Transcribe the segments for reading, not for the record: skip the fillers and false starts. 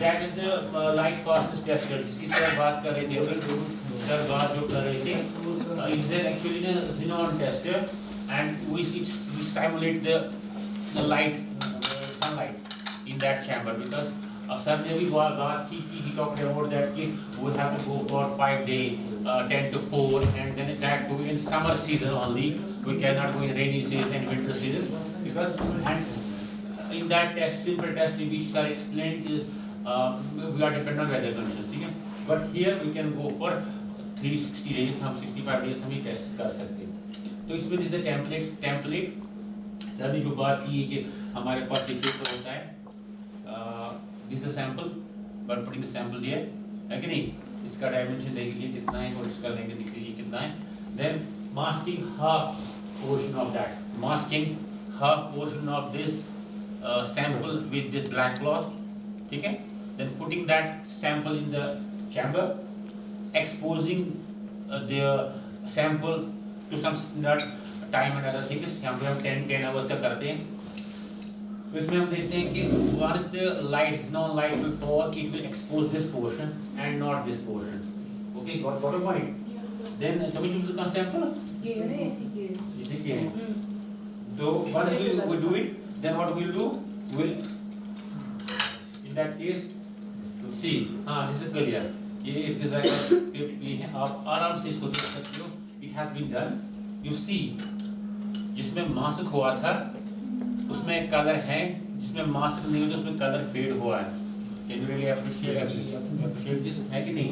That is the light fastness tester. जिसकी sir बात कर रहे थे, सर बात जो कर रहे थे, is actually the xenon tester, and we simulate the light, sunlight in that chamber because sir ने भी बात की कि he talked about that कि we have to go for 5 days, 10 to 4, and then that too in summer season only. We cannot go in rainy season and winter season because and in that test, simple test which sir explained is we are dependent on weather conditions, ठीक है? But here we can go for 360 days, हम 65 days हम ये test कर सकते हैं। तो इसमें जैसे टेम्पलेट सर ने जो बात की है कि हमारे पास देखिए तो होता है this is sample but putting the sample here है कि नहीं, इसका डायमेंशन देख लीजिए कितना है और इसका लेंगे देख लीजिए कितना है। Then masking half portion of that, masking half portion of this sample with this black cloth, ठीक है? Then putting that sample in the chamber, exposing the sample to some standard time and other things. यहाँ पे हम 10 hours का करते हैं। तो इसमें हम देखते हैं कि once the light, non light will fall, it will expose this portion and not this portion. Okay, got a point? Then shall we choose the sample? ये तो once we do it, then what we'll do, we'll in that case to see, this is clear, ये design ये है, आप आराम से इसको देख सकते हो, it has been done, you see, जिसमें मास्क हुआ था उसमें कलर है, जिसमें मास्क नहीं हुआ उसमें कलर फेड हुआ है। Can you really appreciate this? है कि नहीं?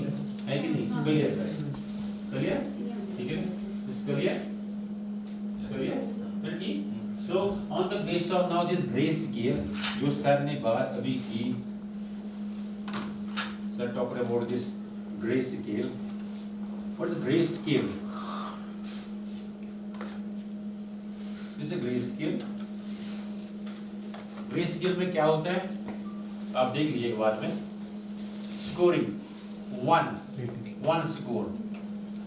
Clear, ठीक है? This clear? ठीक? So on the basis of now this gray scale, जो सर ने बात अभी की, sir talked about this gray scale. What is gray scale? This is a gray scale. Gray scale में क्या होता है? आप देख लीजिए एक बार में स्कोरिंग 1 स्कोर।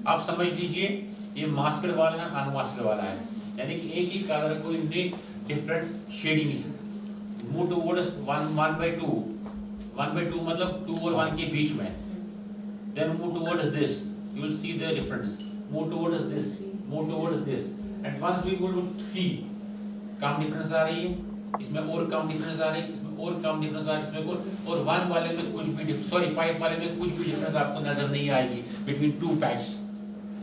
आप समझ लीजिए ये मास्कड वाला है, अनमास्कड वाला है, यानी कि एक ही कलर को इनने डिफरेंट शेडिंग मूव टुवर्ड्स 1/2 मतलब 2 और 1 के बीच में, then move towards this, you will see the difference, move towards this and once we go to 3 कम डिफरेंस आ रही है, इसमें और कम डिफरेंस आ रही है, इसमें और कम डिफरेंस आ रही है, इसमें और 1 वाले में कुछ भी 5 वाले में कुछ भी डिफरेंस आपको नजर नहीं आएगी बिटवीन 2 पैचेस।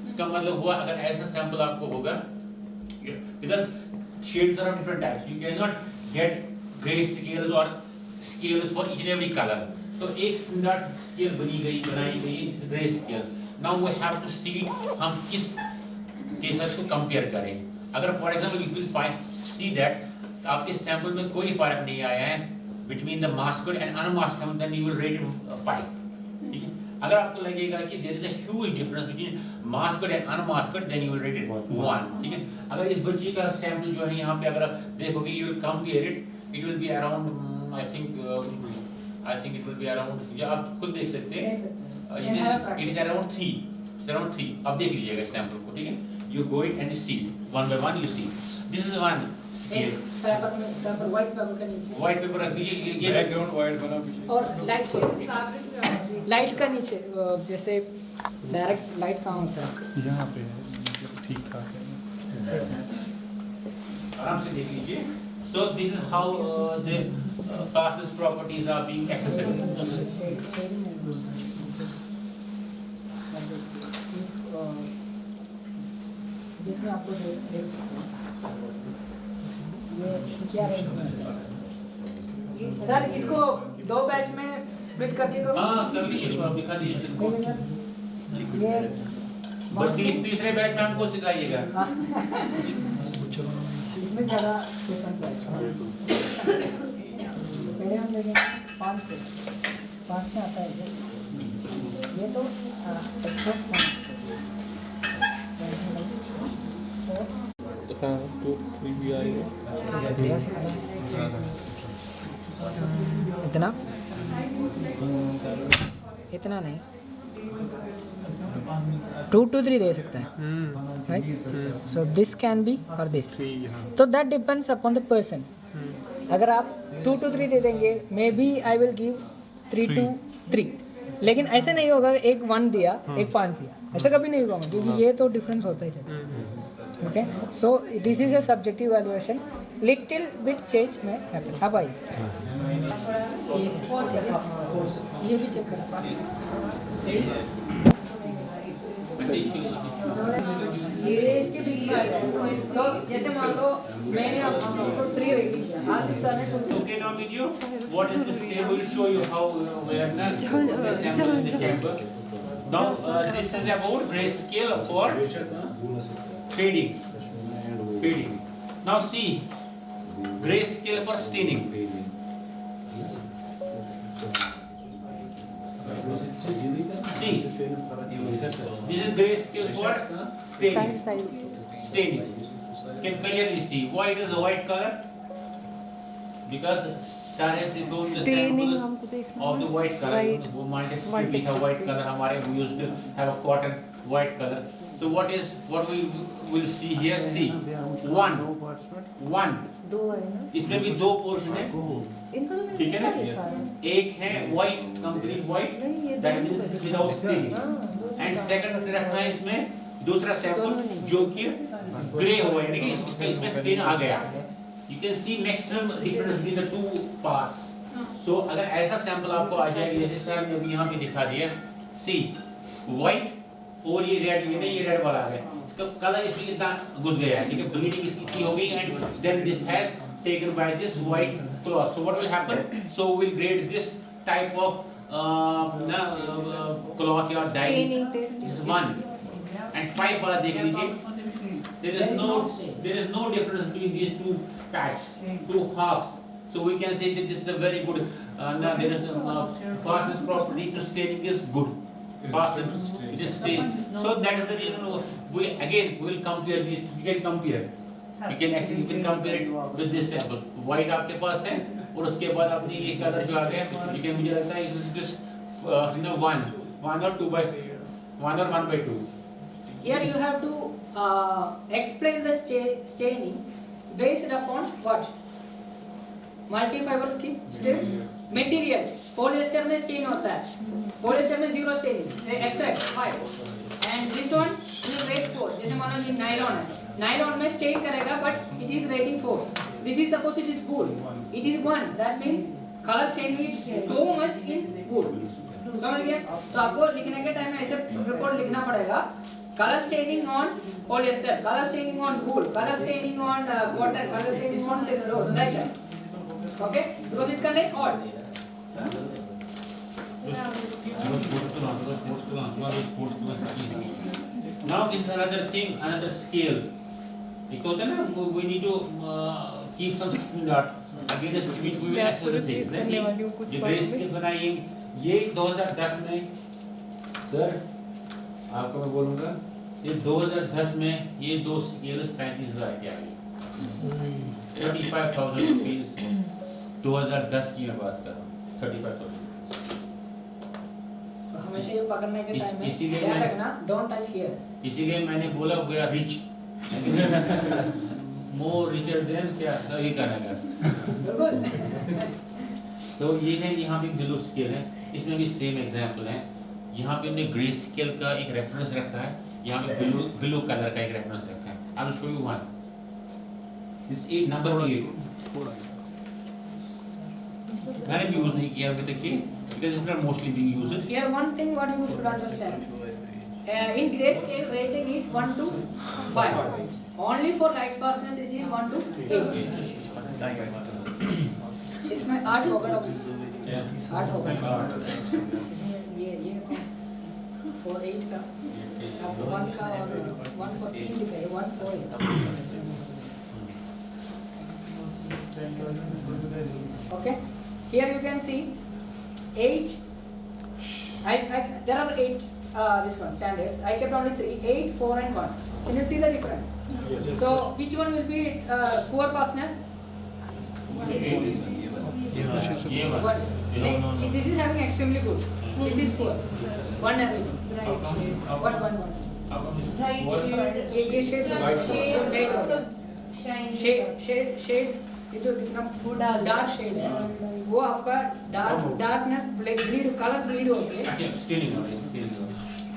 इसका मतलब हुआ अगर ऐसा सैंपल आपको होगा, because shades are of different types, you cannot get gray scales or scales for each and every color. तो एक standard scale बनाई गई is gray scale. Now we have to see हम किस के साथ इसको compare करें। अगर for example if you see that आपके sample में कोई फर्क नहीं आया है between the masked and unmasked, then you will rate it 5, ठीक है? अगर आपको लगेगा कि there is a huge difference between masked and unmasked, then you will rate it 1, ठीक है? अगर इस बच्ची का सैंपल जो है यहाँ पे अगर आप देखोगे, you will compare it, it will be around I think it will be around, या आप खुद देख सकते हैं, it is around 3, अब देख लीजिएगा इस सैंपल को, ठीक है? You go it and you see one by one, you see this is one scale, paper white paper का नीचे, व्हाइट पेपर रख दीजिए, ये बैकग्राउंड व्हाइट बना पीछे और लाइट का नीचे, जैसे डायरेक्ट लाइट कहाँ होता है? यहाँ पे है, ठीक ठाक है। आराम से देख लीजिए। So this is how the fastest properties are being accessible. जिसमें आपको ये क्या है सर, इसको 2 बैच में स्प्लिट करके करो। हाँ कर लीजिए, इसको आप दिखा दीजिए इनको। ये बस तीसरे बैच में हमको सिखाइएगा। इसमें ज़्यादा डिफरेंस आएगा। पहले हम लेंगे 5 से आता है ये तो हाँ 2 3 भी आएगा इतना नहीं, 2 to 3 दे सकता है, right? So this can be और दिस, तो that depends upon the person. अगर आप 2 to 3 दे देंगे, maybe I will give 3 2 3, लेकिन ऐसे नहीं होगा एक 1 दिया एक 5 दिया, ऐसा कभी नहीं होगा क्योंकि ये तो डिफरेंस होता ही रहता है. Okay, so this is a subjective valuation, little bit change में हैपन. अब आइए ये भी चेक कर सकते हैं. ये इसके बीच में आ जाए तो जैसे मान लो मैंने आपको 3 रेडी किया, आज इस तरह Okay, now video. What is this table? Will show you how we are done. Assemble in the chamber. Now this is about grayscale for fading. Fading. Now see, grayscale for staining. See, this is grayscale for staining. Staining. Can clearly see why it is a white color? Because Shah has shown the samples of the white color. वो multi strip is a white color. हमारे we used to have a cotton white color. So what we will see here? See, one. इसमें भी 2 portion है, ठीक है ना? एक है white, complete white, that means without staining. And second रखा है इसमें दूसरा सैंपल जो कि ग्रे हुआ है, यानी कि इसमें स्टेन आ गया. You can see maximum difference between the 2 parts. So अगर ऐसा सैंपल आपको आ जाएगा जैसे सर ने अभी यहाँ पे दिखा दिया, see white और ये रेड, ये रेड वाला है, इसका कलर इसमें इतना घुस गया है, ठीक है, ब्लीडिंग इसकी हो गई and then this has taken by this white cloth. So what will happen? So we will grade this type of cloth or dye. This is 1 and 5 वाला देख लीजिए. There is no difference between these 2 patches, 2 halves. So we can say that this is a very good. There is fastness property to staining is good. Fastness it is stain. So that is the reason we will compare these. You can compare. You can compare it with this sample. White आपके पास है और उसके बाद अपनी ये colour जो आ गया, you can मुझे लगता है this 1 or 2 by 1 or 1 by 2. Here you have to explain the staining based upon what? Multi-fiber stain. Material. Polyester में stain होता है. Polyester में 0 staining. Except 5. And this one is rate 4. जैसे मानो ये nylon है. Nylon में stain करेगा but it is rating 4. This is suppose it is wool. It is 1. That means color staining is so much in wool. समझ गया? तो आपको लिखने के टाइम में ऐसे रिपोर्ट लिखना पड़ेगा. Color staining on polyester, color staining on wool, color staining on cotton, color staining on cellulose, like that. Okay? Because it contains all. Now this is another thing, another scale. एक होता है ना, we need to keep some standard against which we will assess the things. ये grayscale बनाई, ये 2010 में, sir, आपको मैं बोलूँगा, ये 2010 में ये 2 स्केल्स 35,000 के आ गए. 35,000 रुपीस 2010 की मैं बात कर रहा हूँ. 35,000. हमेशा ये पकड़ने के टाइम में इसीलिए ध्यान रखना, don't touch here. इसीलिए मैंने बोला we are rich. More richer than क्या ये करना है. बिल्कुल. तो ये है, यहाँ पे ब्लू स्केल है, इसमें भी सेम एग्जांपल है. यहाँ पे हमने ग्रे स्केल का एक रेफरेंस रखा है, यहाँ पे ब्लू कलर का एक रेफरेंस रखा है. I will show you one. This is number 8. मैंने भी यूज नहीं किया अभी तक, because it's not mostly being used. Here one thing what you should understand. In grayscale rating is 1 to 5. Only for light fastness it is 1 to 8. इसमें 8 होगा doctor. 8 होगा. ये 4 8 का 1 का और 140 लिखा है 148. Okay. Here you can see 8. There are 8 this one standards. I kept only 3, 8, 4 and 1. Can you see the difference? Yes. So which one will be poor fastness? But this is having extremely good. This is poor. 1 having. What 1 1? ये shade light होगा. Shade ये जो कितना dark shade है वो आपका darkness bleed colour bleed हो गया,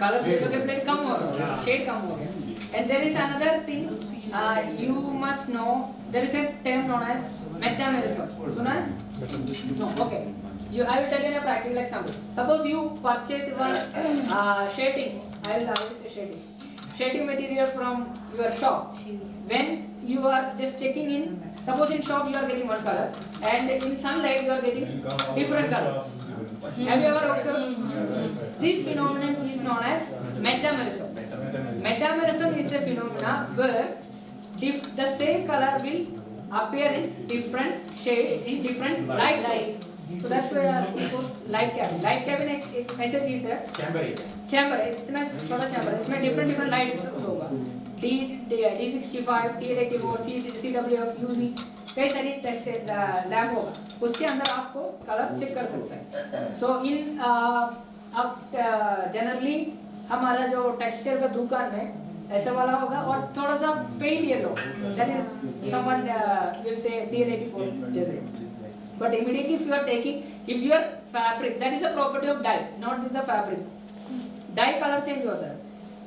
कलर ब्लीड हो गया, ब्लीड कम हो गया, शेड कम हो गया. And there is another thing you must know, there is a term known as metamerism. सुना है? No. Okay. I will tell you in a practical example. Suppose you purchase one shading. I will always say shading. Shading material from your shop. When you are just checking in, suppose in shop you are getting one color, and in sunlight you are getting different color. Have you ever observed? This phenomenon is known as metamerism. Metamerism is a phenomenon where the same color will appear in different shades in different light. So that's why I ask you for light cabin. Light cabin एक ऐसा चीज है. Chamber है. इतना छोटा chamber है. इसमें different light होगा. D65, TL84, CWF, UV कई सारी टेस्ट लैब होगा. उसके अंदर आपको कलर चेक कर सकते हैं. So in अब जनरली हमारा जो टेक्सचर का दुकान में ऐसा वाला होगा और थोड़ा सा paint yellow, that is someone will say TL84 जैसे. But immediately if you are taking, if your fabric, that is a property of dye, not the fabric. Dye color change होता है.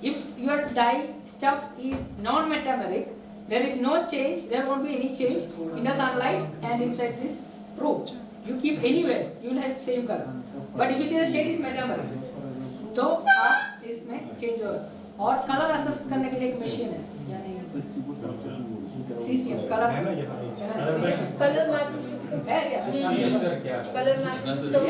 If your dye stuff is non-metameric, there is no change, there won't be any change in the sunlight and inside this room. You keep anywhere, you will have same color. But if it is a shade is metameric, तो आप इसमें change होगा. और colour assess करने के लिए एक machine है, यानी CCM colour colour matching system है या कलर मैचिंग सिस्टम.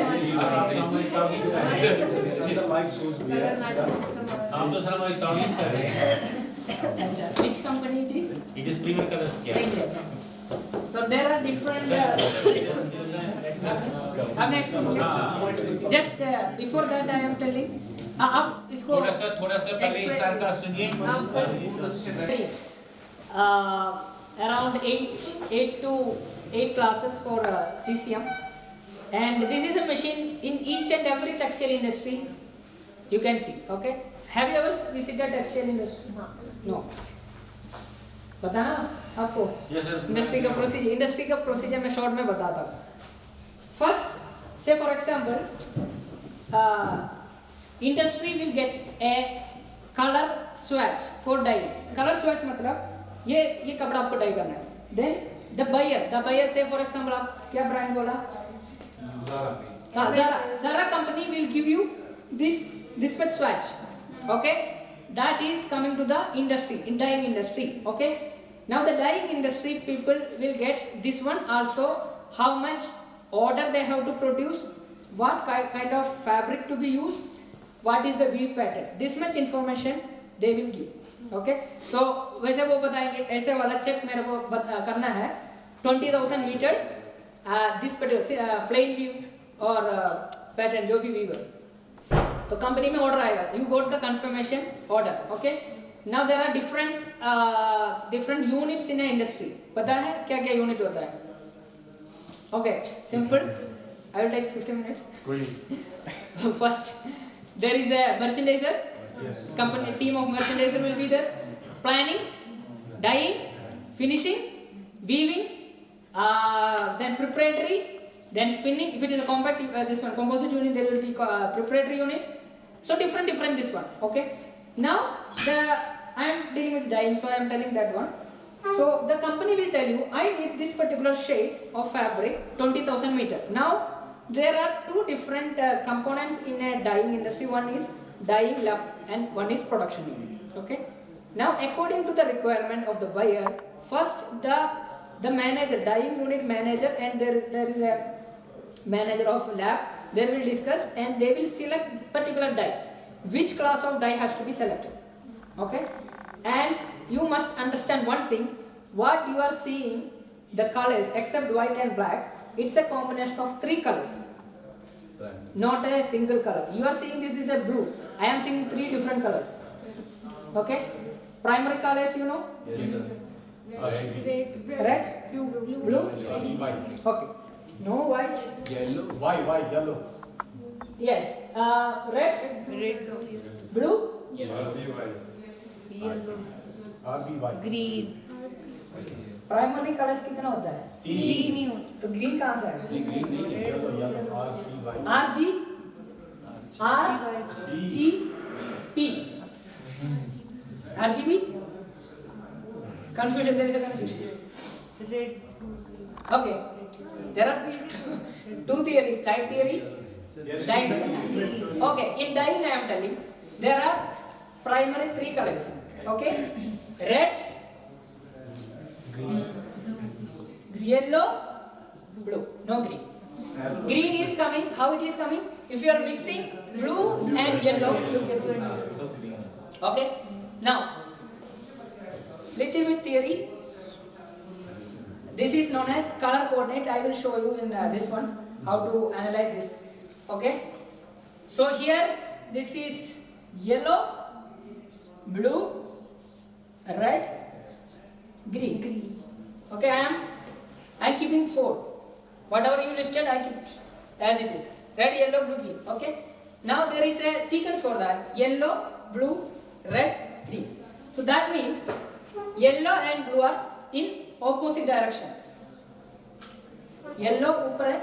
हम तो सर हमारी चॉइस कर रहे हैं. अच्छा, which company it is? It is Premier Colors क्या? So there are different. I'm next. Just before that I am telling. आप इसको थोड़ा सा पहले इस साल का सुनिए. Around 8 classes for CCM, and this is a machine in each and every textile industry you can see. Okay, have you ever visited textile industry? No. बताना आपको इंडस्ट्री का प्रोसीजर मैं शॉर्ट में बताता हूँ. फर्स्ट से for example industry will get a color swatch for dye. Color swatch मतलब ये कपड़ा आपको डाई करना है. Then the buyer say for example आप क्या ब्रांड बोला? Zara company will give you this much swatch. Okay, that is coming to the industry, in dyeing industry. Okay, now the dyeing industry people will get this one also, how much order they have to produce, what kind of fabric to be used, what is the weave pattern, this much information they will give. Okay, so वैसे वो बताएंगे ऐसे वाला check मेरे को करना है 20,000 metre this plain view और पैटर्न जो भी वीव है, तो कंपनी में ऑर्डर आएगा. You got the confirmation order. Okay, now there are different units in industry. पता है क्या क्या यूनिट होता है? Okay, simple. I will take 15 minutes. First there is a merchandiser. Yes. Company team of merchandiser will be there. Planning, dyeing, finishing, weaving, then preparatory, then spinning. If it is a compact, this one composite unit, there will be preparatory unit. So different this one. Okay. Now I am dealing with dyeing, so I am telling that one. So the company will tell you, I need this particular shade of fabric, 20,000 meter. Now there are two different components in a dyeing industry. One is dyeing lab and one is production unit. Okay. Now according to the requirement of the buyer, first the manager, dyeing unit manager, and there is a manager of lab. They will discuss and they will select particular dye. Which class of dye has to be selected? Okay. And you must understand one thing. What you are seeing, the colors except white and black, it's a combination of 3 colors, not a single color. You are seeing this is a blue. I am seeing 3 different colors. Okay, primary colors you know. Yes, sir. Red, blue, white. Okay, no white. Yellow, white, yellow. Yes, red, blue, yellow, RB white. green, primary colours कितना होता है? तीन ही होते तो green कहाँ से आएगा? Green नहीं है, yellow, yellow, R3Y. RGB confusion, there is a confusion. Red Okay, there are two theories, light theory, dyeing. Okay, in dyeing I am telling there are primary three colors. Okay, red, yellow, blue, no green. Green is coming. How it is coming? If you are mixing blue and yellow, you get green. Okay. Now, little bit theory. This is known as color coordinate. I will show you in this one how to analyze this. Okay. So here this is yellow, blue, red, green. Okay. I am keeping 4. Whatever you listed, I keep it as it is. Red, yellow, blue, green. Okay. Now there is a sequence for that. Yellow, blue, red, green. So that means yellow and blue are in opposite direction. Yellow ऊपर है,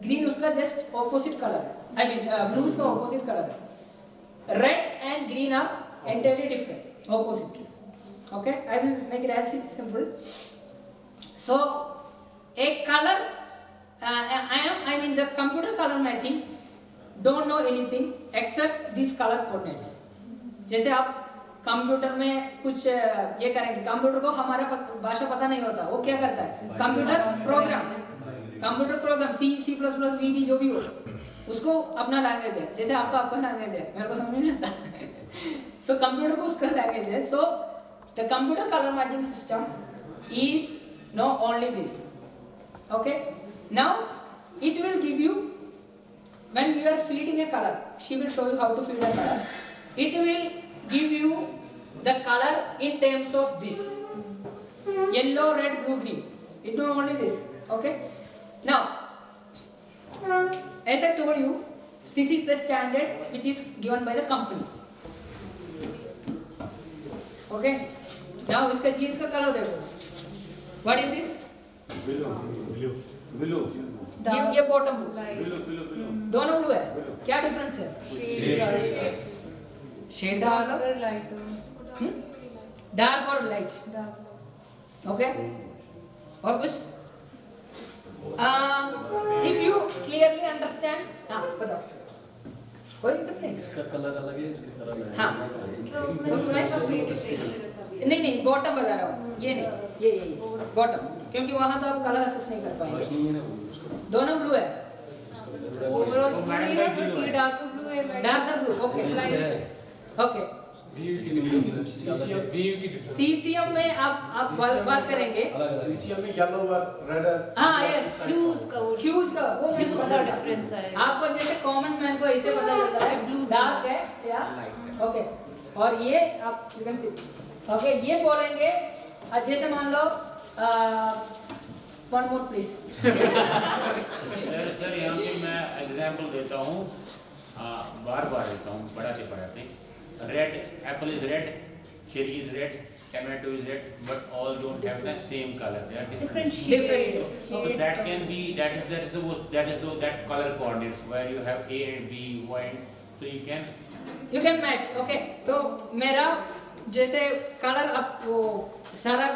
green उसका just opposite color है. I mean blue उसका opposite color है. Red and green are entirely different, opposite. Okay, I will make it as simple. So a color, I mean the computer color matching don't know anything except these color coordinates. जैसे आप computer में कुछ ये करेंगे, computer को हमारा भाषा पता नहीं होता, वो क्या करता है? कंप्यूटर प्रोग्राम C++, VB जो भी हो, उसको अपना लैंग्वेज है, जैसे आपका लैंग्वेज है, मेरे को समझ नहीं आता. सो कंप्यूटर को उसका लैंग्वेज है. So the computer colour matching system is no only this. Okay, now it will give you, when we are feeding a color, she will show you how to feed a color. It will give you the color in terms of this yellow, red, blue, green. It know only this. Okay, now as I told you, this is the standard which is given by the company. Okay, now इसका jeans का colour देखो. What is this? Blue. ये bottom blue, light दोनों blue है. क्या difference है? Shade dark darker light dark और light. Dark okay, और कुछ? इफ यू क्लियरली अंडरस्टैंड, हाँ बताओ. कोई दिक्कत नहीं. इसका कलर अलग है, इसका कलर अलग है. हाँ, उसमें नहीं बॉटम बता रहा हूँ, ये नहीं, ये बॉटम, क्योंकि वहाँ तो आप कलर असेस नहीं कर पाएंगे. दोनों ब्लू है. ओवरऑल ब्लू है, बट ये डार्क ब्लू है. Dark blue. Okay, okay. CCM में आप बात करेंगे. CCM में yellow और red है. हाँ, यस. ह्यूज का वो ह्यूज का डिफरेंस है. आपको जैसे कॉमन मैन को ऐसे पता चलता है ब्लू डार्क है या ओके. और ये आप यू कैन सी. ओके, ये बोलेंगे जैसे मान लो वन मोर प्लीज. सर यहाँ पे मैं एग्जांपल देता हूँ, बार देता हूँ पढ़ाते. Red apple is red, cherry is red, tomato is red, but all don't have the same color. They are different. Different. So that can be that is the color coordinates where you have A and B, Y, and so you can match. Okay, तो मेरा जैसे colour अब वो सारा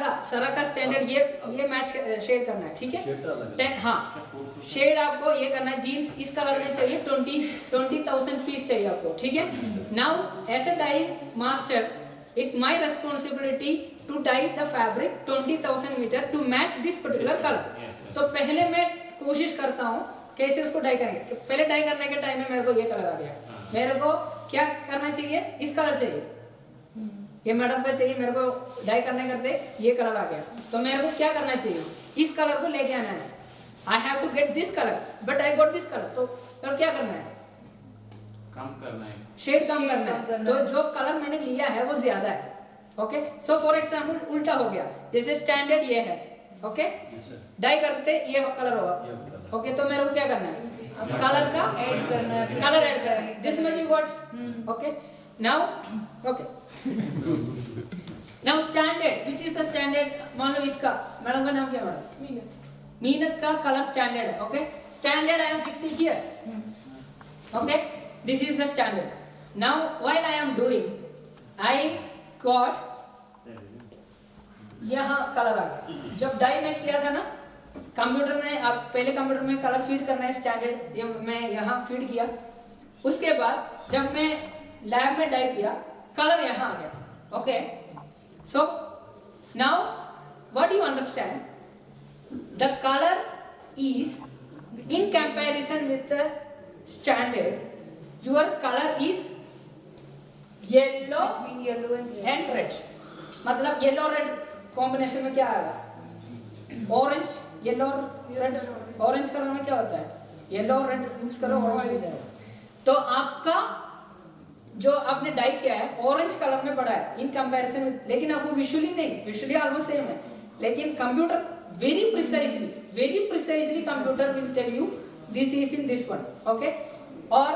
का standard ये match shade करना है. ठीक है, हाँ, शेड आपको ये करना है. जीन्स इस कलर में चाहिए, 20,000 पीस चाहिए आपको. ठीक है. Now as a dye master, it's my responsibility to dye the fabric 20,000 metre to match this particular colour. तो पहले मैं कोशिश करता हूँ कैसे उसको डाई करेंगे. पहले डाई करने के टाइम में मेरे को ये कलर आ गया, मेरे को क्या करना चाहिए? इस कलर चाहिए, ये मैडम का चाहिए, मेरे को डाई करते ये कलर आ गया. तो मेरे को क्या करना चाहिए? इस कलर को लेके आना है. I have to get this colour, but I got this colour. तो क्या करना है? कम करना है, शेड कम करना है. तो जो कलर मैंने लिया है वो ज्यादा है. ओके, सो फॉर एग्जांपल उल्टा हो गया. जैसे स्टैंडर्ड ये है, ओके, डाई करते ये कलर होगा. ओके, तो मेरे को क्या करना है? कलर का ऐड करना है. कलर ऐड करना है. This much you got. Okay, now okay, now standard, which is the standard? मान लो इसका, मैडम का नाम क्या है मैडम? मीनत का कलर स्टैंडर्ड है. Okay, standard I am fixing here. Okay, this is the standard. Now while I am doing, I got यहाँ colour आ गया. जब डाई में किया था ना कंप्यूटर में, आप पहले कंप्यूटर में कलर फीड करना है स्टैंडर्ड, मैं यहाँ फीड किया. उसके बाद जब मैं लैब में डाई किया, कलर यहाँ आ गया. Okay, so now what you understand, the colour is in comparison with the standard, your colour is yellow Between yellow and red. And red. मतलब येलो रेड कॉम्बिनेशन में क्या आएगा? Orange yellow red. Orange colour में क्या होता है? Yellow red mix करो, orange हो जाएगा. तो आपका जो आपने डाई किया है ऑरेंज कलर में पड़ा है इन कंपैरिजन में, लेकिन आपको विजुअली नहीं, विजुअली ऑलमोस्ट सेम है, लेकिन computer very precisely computer will tell you this is in this one. Okay, और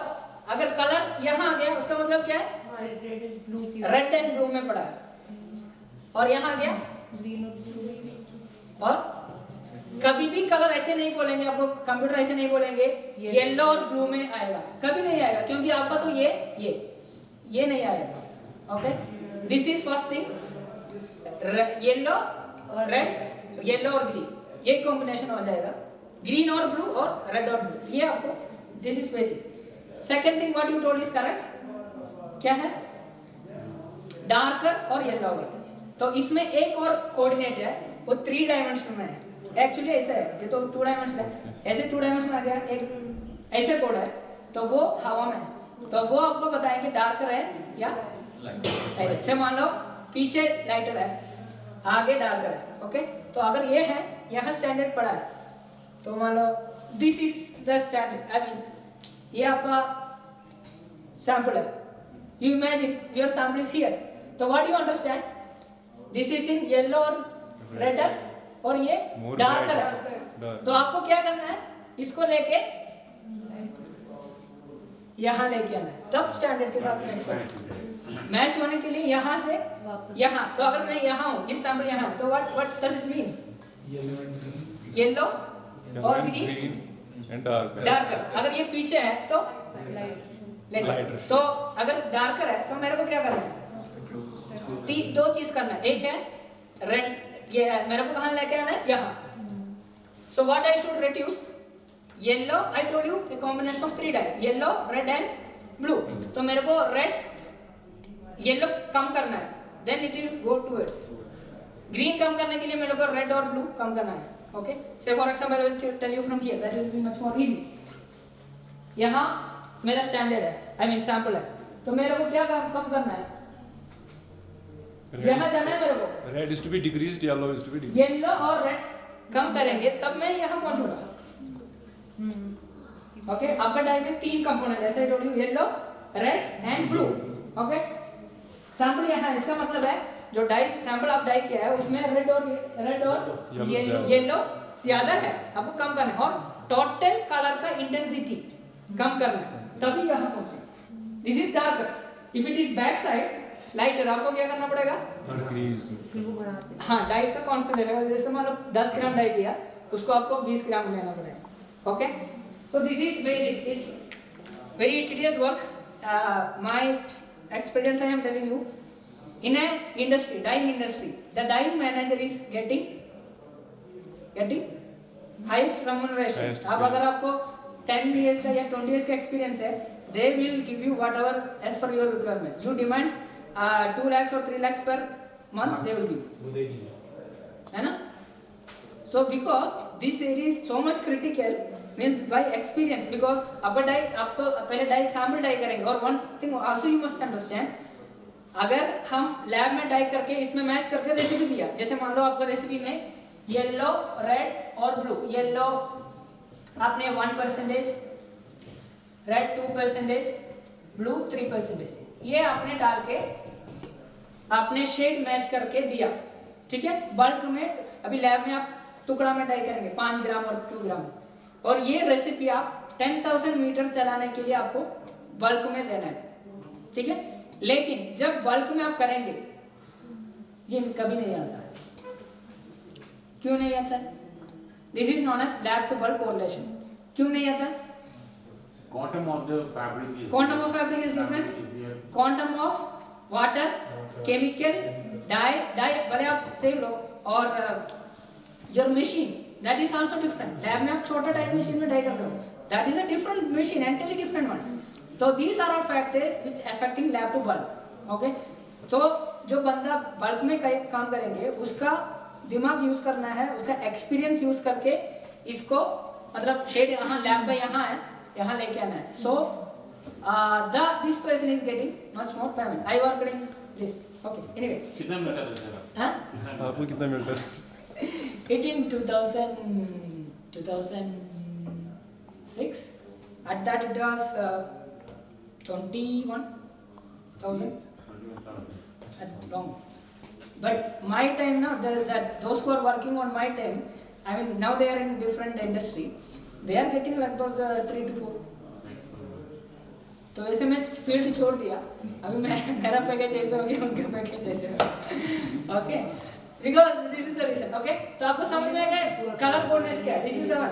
अगर कलर यहाँ आ गया उसका मतलब क्या है? Red is blue की रेड एंड ब्लू में पड़ा है. और यहाँ आ गया, green और blue. और कभी भी कलर ऐसे नहीं बोलेंगे आपको, कंप्यूटर ऐसे नहीं बोलेंगे येलो और ब्लू में आएगा, कभी नहीं आएगा, क्योंकि आपका तो ये नहीं आएगा. Okay, this is first thing. Yellow और रेड, येलो और ग्रीन, ये कॉम्बिनेशन हो जाएगा. ग्रीन और ब्लू और रेड और ब्लू, ये आपको, this is basic. Second thing what you told is correct. क्या है? डार्कर और येलोवर. तो इसमें एक और कोऑर्डिनेट है, वो 3 डायमेंशन में है. एक्चुअली ऐसा है, ये तो 2 डायमेंशन है. ऐसे 2 डायमेंशन आ गया, एक ऐसे कोड है, तो वो हवा में है. तो वो आपको बताएंगे डार्कर है या लाइटर. से मान लो पीछे लाइटर है, आगे डार्कर है. ओके, तो अगर ये है, यहाँ स्टैंडर्ड पड़ा है, तो मान लो this is the standard. I mean ये आपका सैंपल है. You imagine your sample is here. So what do you understand? This is in yellow or redder और ये darker है. तो आपको क्या करना है? इसको लेके यहाँ लेके आना है, तब स्टैंडर्ड के साथ मैच होगा. मैच होने के लिए यहाँ से यहाँ. तो अगर मैं यहाँ हूँ, ये सैंपल यहाँ है, तो what does it mean? Yellow और ग्रीन एंड डार्कर. अगर ये पीछे है तो लाइटर. तो अगर डार्कर है तो मेरे को क्या करना है? 2 चीज करना है. एक है रेड, ये है, मेरे को कहाँ लेके आना है? यहाँ. So what I should reduce? Yellow, I told you a combination of 3 dice, yellow red and blue. तो मेरे को रेड येलो कम करना है, then it will go towards green. कम करने के लिए मेरे को रेड और ब्लू कम करना है. Okay, say for example I will tell you from here, that will be much more easy. यहाँ मेरा स्टैंडर्ड है, आई मीन सैंपल है, तो मेरे को क्या कम करना है? यहाँ जाना है मेरे को. Red is to be decreased, yellow is to be yellow और रेड कम करेंगे तब मैं यहाँ पहुंचूंगा. ओके, आपका डाई में 3 कंपोनेंट, ऐसे told you, yellow, red and blue. Okay, sample यहाँ, इसका मतलब है जो डाई सैंपल आप डाई किया है उसमें रेड और येलो ज्यादा है, आपको कम करना है. और टोटल कलर का इंटेंसिटी कम करना है, तभी यहाँ पहुंचे. This is darker. If it is back side lighter, आपको क्या करना पड़ेगा? इंक्रीज. हाँ, डाई का कॉन्सेंट्रेशन, जैसे मान लो 10 ग्राम डाई किया, उसको आपको 20 ग्राम लेना पड़ेगा. Okay, so this is basic. It's very tedious work. My experience I am telling you. In a industry, dyeing industry, the dyeing manager is getting highest remuneration. अब अगर आपको 10 years का या 20 years का experience है, they will give you whatever as per your requirement. You demand 2 lakhs or 3 lakhs per month, they will give. है ना? So because this area is so much critical, means by experience, because आपका die, आपको पहले die sample die करेंगे. और one thing also you must understand, अगर हम lab में डाई करके इसमें मैच करके रेसिपी दिया, जैसे मान लो आपका रेसिपी में येलो, रेड और ब्लू, येलो आपने 1%, रेड 2%, ब्लू 3%, ये आपने डाल के आपने शेड मैच करके दिया. ठीक है, बल्क में अभी लैब में आप टुकड़ा में डाई करेंगे 5 ग्राम और 2 ग्राम, और ये रेसिपी आप 10,000 मीटर चलाने के लिए आपको बल्क में देना है. ठीक है, लेकिन जब बल्क में आप करेंगे, ये कभी नहीं आता है। क्यों नहीं आता है? This is known as lab to bulk correlation. क्यों नहीं आता है? Quantum of the fabric is. Quantum of fabric is different. Quantum of water, chemical, dye भले आप सेम लो, और your machine that is also different. Lab में आप छोटा डाई मशीन में डाई कर रहे हो, that is a different machine, entirely different one. तो these are all factors which affecting lab to bulk. Okay? तो जो बंदा बल्क में काम करेंगे उसका दिमाग यूज करना है, उसका एक्सपीरियंस यूज करके इसको, मतलब शेड यहाँ लैब का यहाँ है, यहाँ लेके आना है. So this person is getting much more payment. I work in this. Okay, anyway कितना मिलता है सर? हाँ, आपको कितना मिलता है? it in 2006. At that it was 21,000 at long. But my time now, that those who are working on my time, I mean now they are in different industry, they are getting लगभग 3 to 4. तो वैसे मैं field छोड़ दिया, अभी मैं मेरा package ऐसे हो गया, उनका पैकेज ऐसे हो गया. Okay, because this is the reason. Okay, तो आपको समझ में आ गया कलर कोडेड क्या है? This is the one,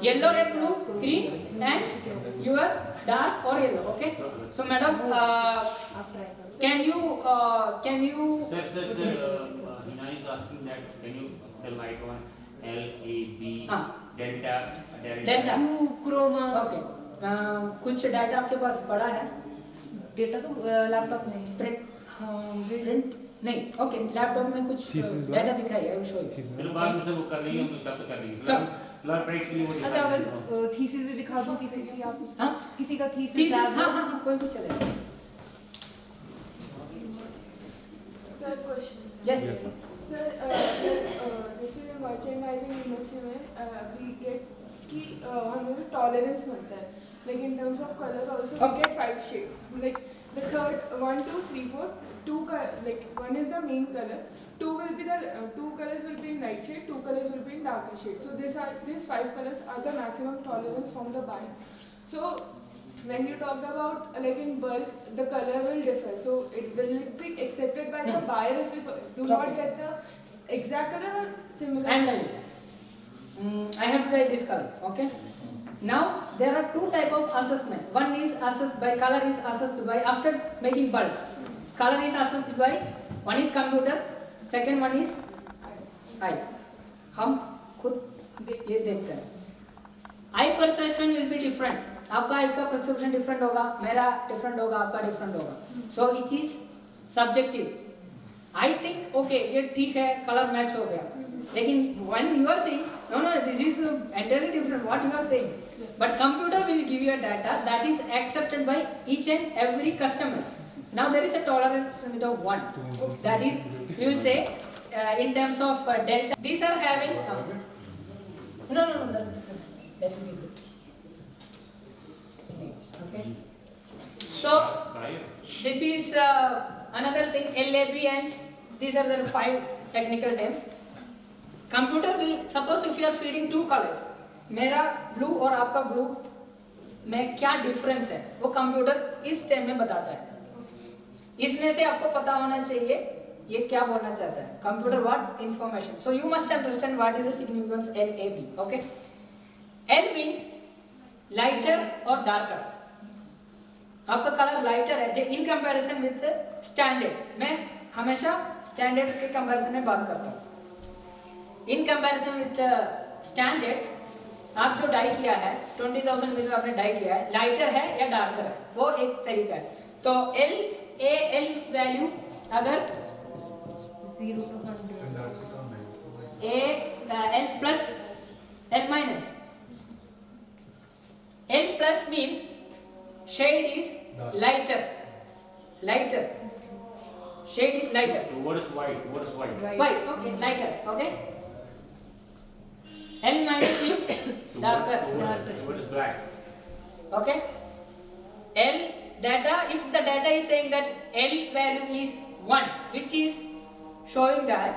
yellow, red, blue, green and your dark और yellow. Okay, so madam can you Sir, Hina is asking that can you tell light on L, A, B, delta. Data. Chroma. Okay, कुछ data आपके पास पड़ा है? Data तो laptop में print नहीं. Okay, laptop में कुछ डाटा दिखाई है, शो यू. फिर बाद में से वो कर रही है, हम तब कर लेंगे. तब लॉ ब्रेक्स के लिए वो अच्छा, अगर थीसिस भी दिखा दूं किसी की, आप हाँ? किसी का थीसिस, थीसिस हाँ हाँ हाँ, कोई भी चलेगा. Sir, question. यस. Sir, जैसे merchandising industry में we get कि हमें tolerance मिलता है, like in terms of color also we get 5 shades. Like the third 1, 2, 3, 4, 2 like 1 is the main color, 2 will be the 2 colors will be in light shade, 2 colors will be in darker shade. So these 5 colors are the maximum tolerance from the buyer. So when you talk about like in bulk, the color will differ. So it will be accepted by the buyer if we do not get the exact color or similar. I am telling you. I have to write this color. Okay. Now there are two type of assessment. One is assessed by color, is assessed by after making bulk. Color is assessed by, one is computer, second one is eye. हम खुद ये देखते हैं. Eye perception will be different. आपका आई का perception different होगा, मेरा different होगा, आपका डिफरेंट होगा. So it is subjective. I think okay ये ठीक है, कलर मैच हो गया, लेकिन when you are saying no no this is entirely different what you are saying, but computer will give you a data that is accepted by each and every customer. Now there is a tolerance limit of 1, that is we will say in terms of delta, these are having no that will be good. Okay, so this is another thing, LAB, and these are the 5 technical terms. Computer will, suppose if you are feeding 2 colors, मेरा blue और आपका blue में क्या difference है वो computer इस time में बताता है. इसमें से आपको पता होना चाहिए ये क्या बोलना चाहता है computer, what information. So you must understand what is the significance LAB. Okay, L means lighter और डार्कर. आपका कलर लाइटर है इन कंपैरिजन विद स्टैंडर्ड. मैं हमेशा स्टैंडर्ड के कंपैरिजन में बात करता हूँ. इन कंपैरिजन विद स्टैंडर्ड आप जो डाई किया है 20,000 मीटर आपने डाई किया है, लाइटर है या डार्कर है, वो एक तरीका है. तो LAL वैल्यू अगर 0 to 100. L plus L minus. L plus means shade is lighter. Lighter. Shade is lighter. What is white? What is white? White. Okay, lighter. Okay. L minus means darker. What is black? Okay. L data. If the data is saying that L value is 1, which is showing that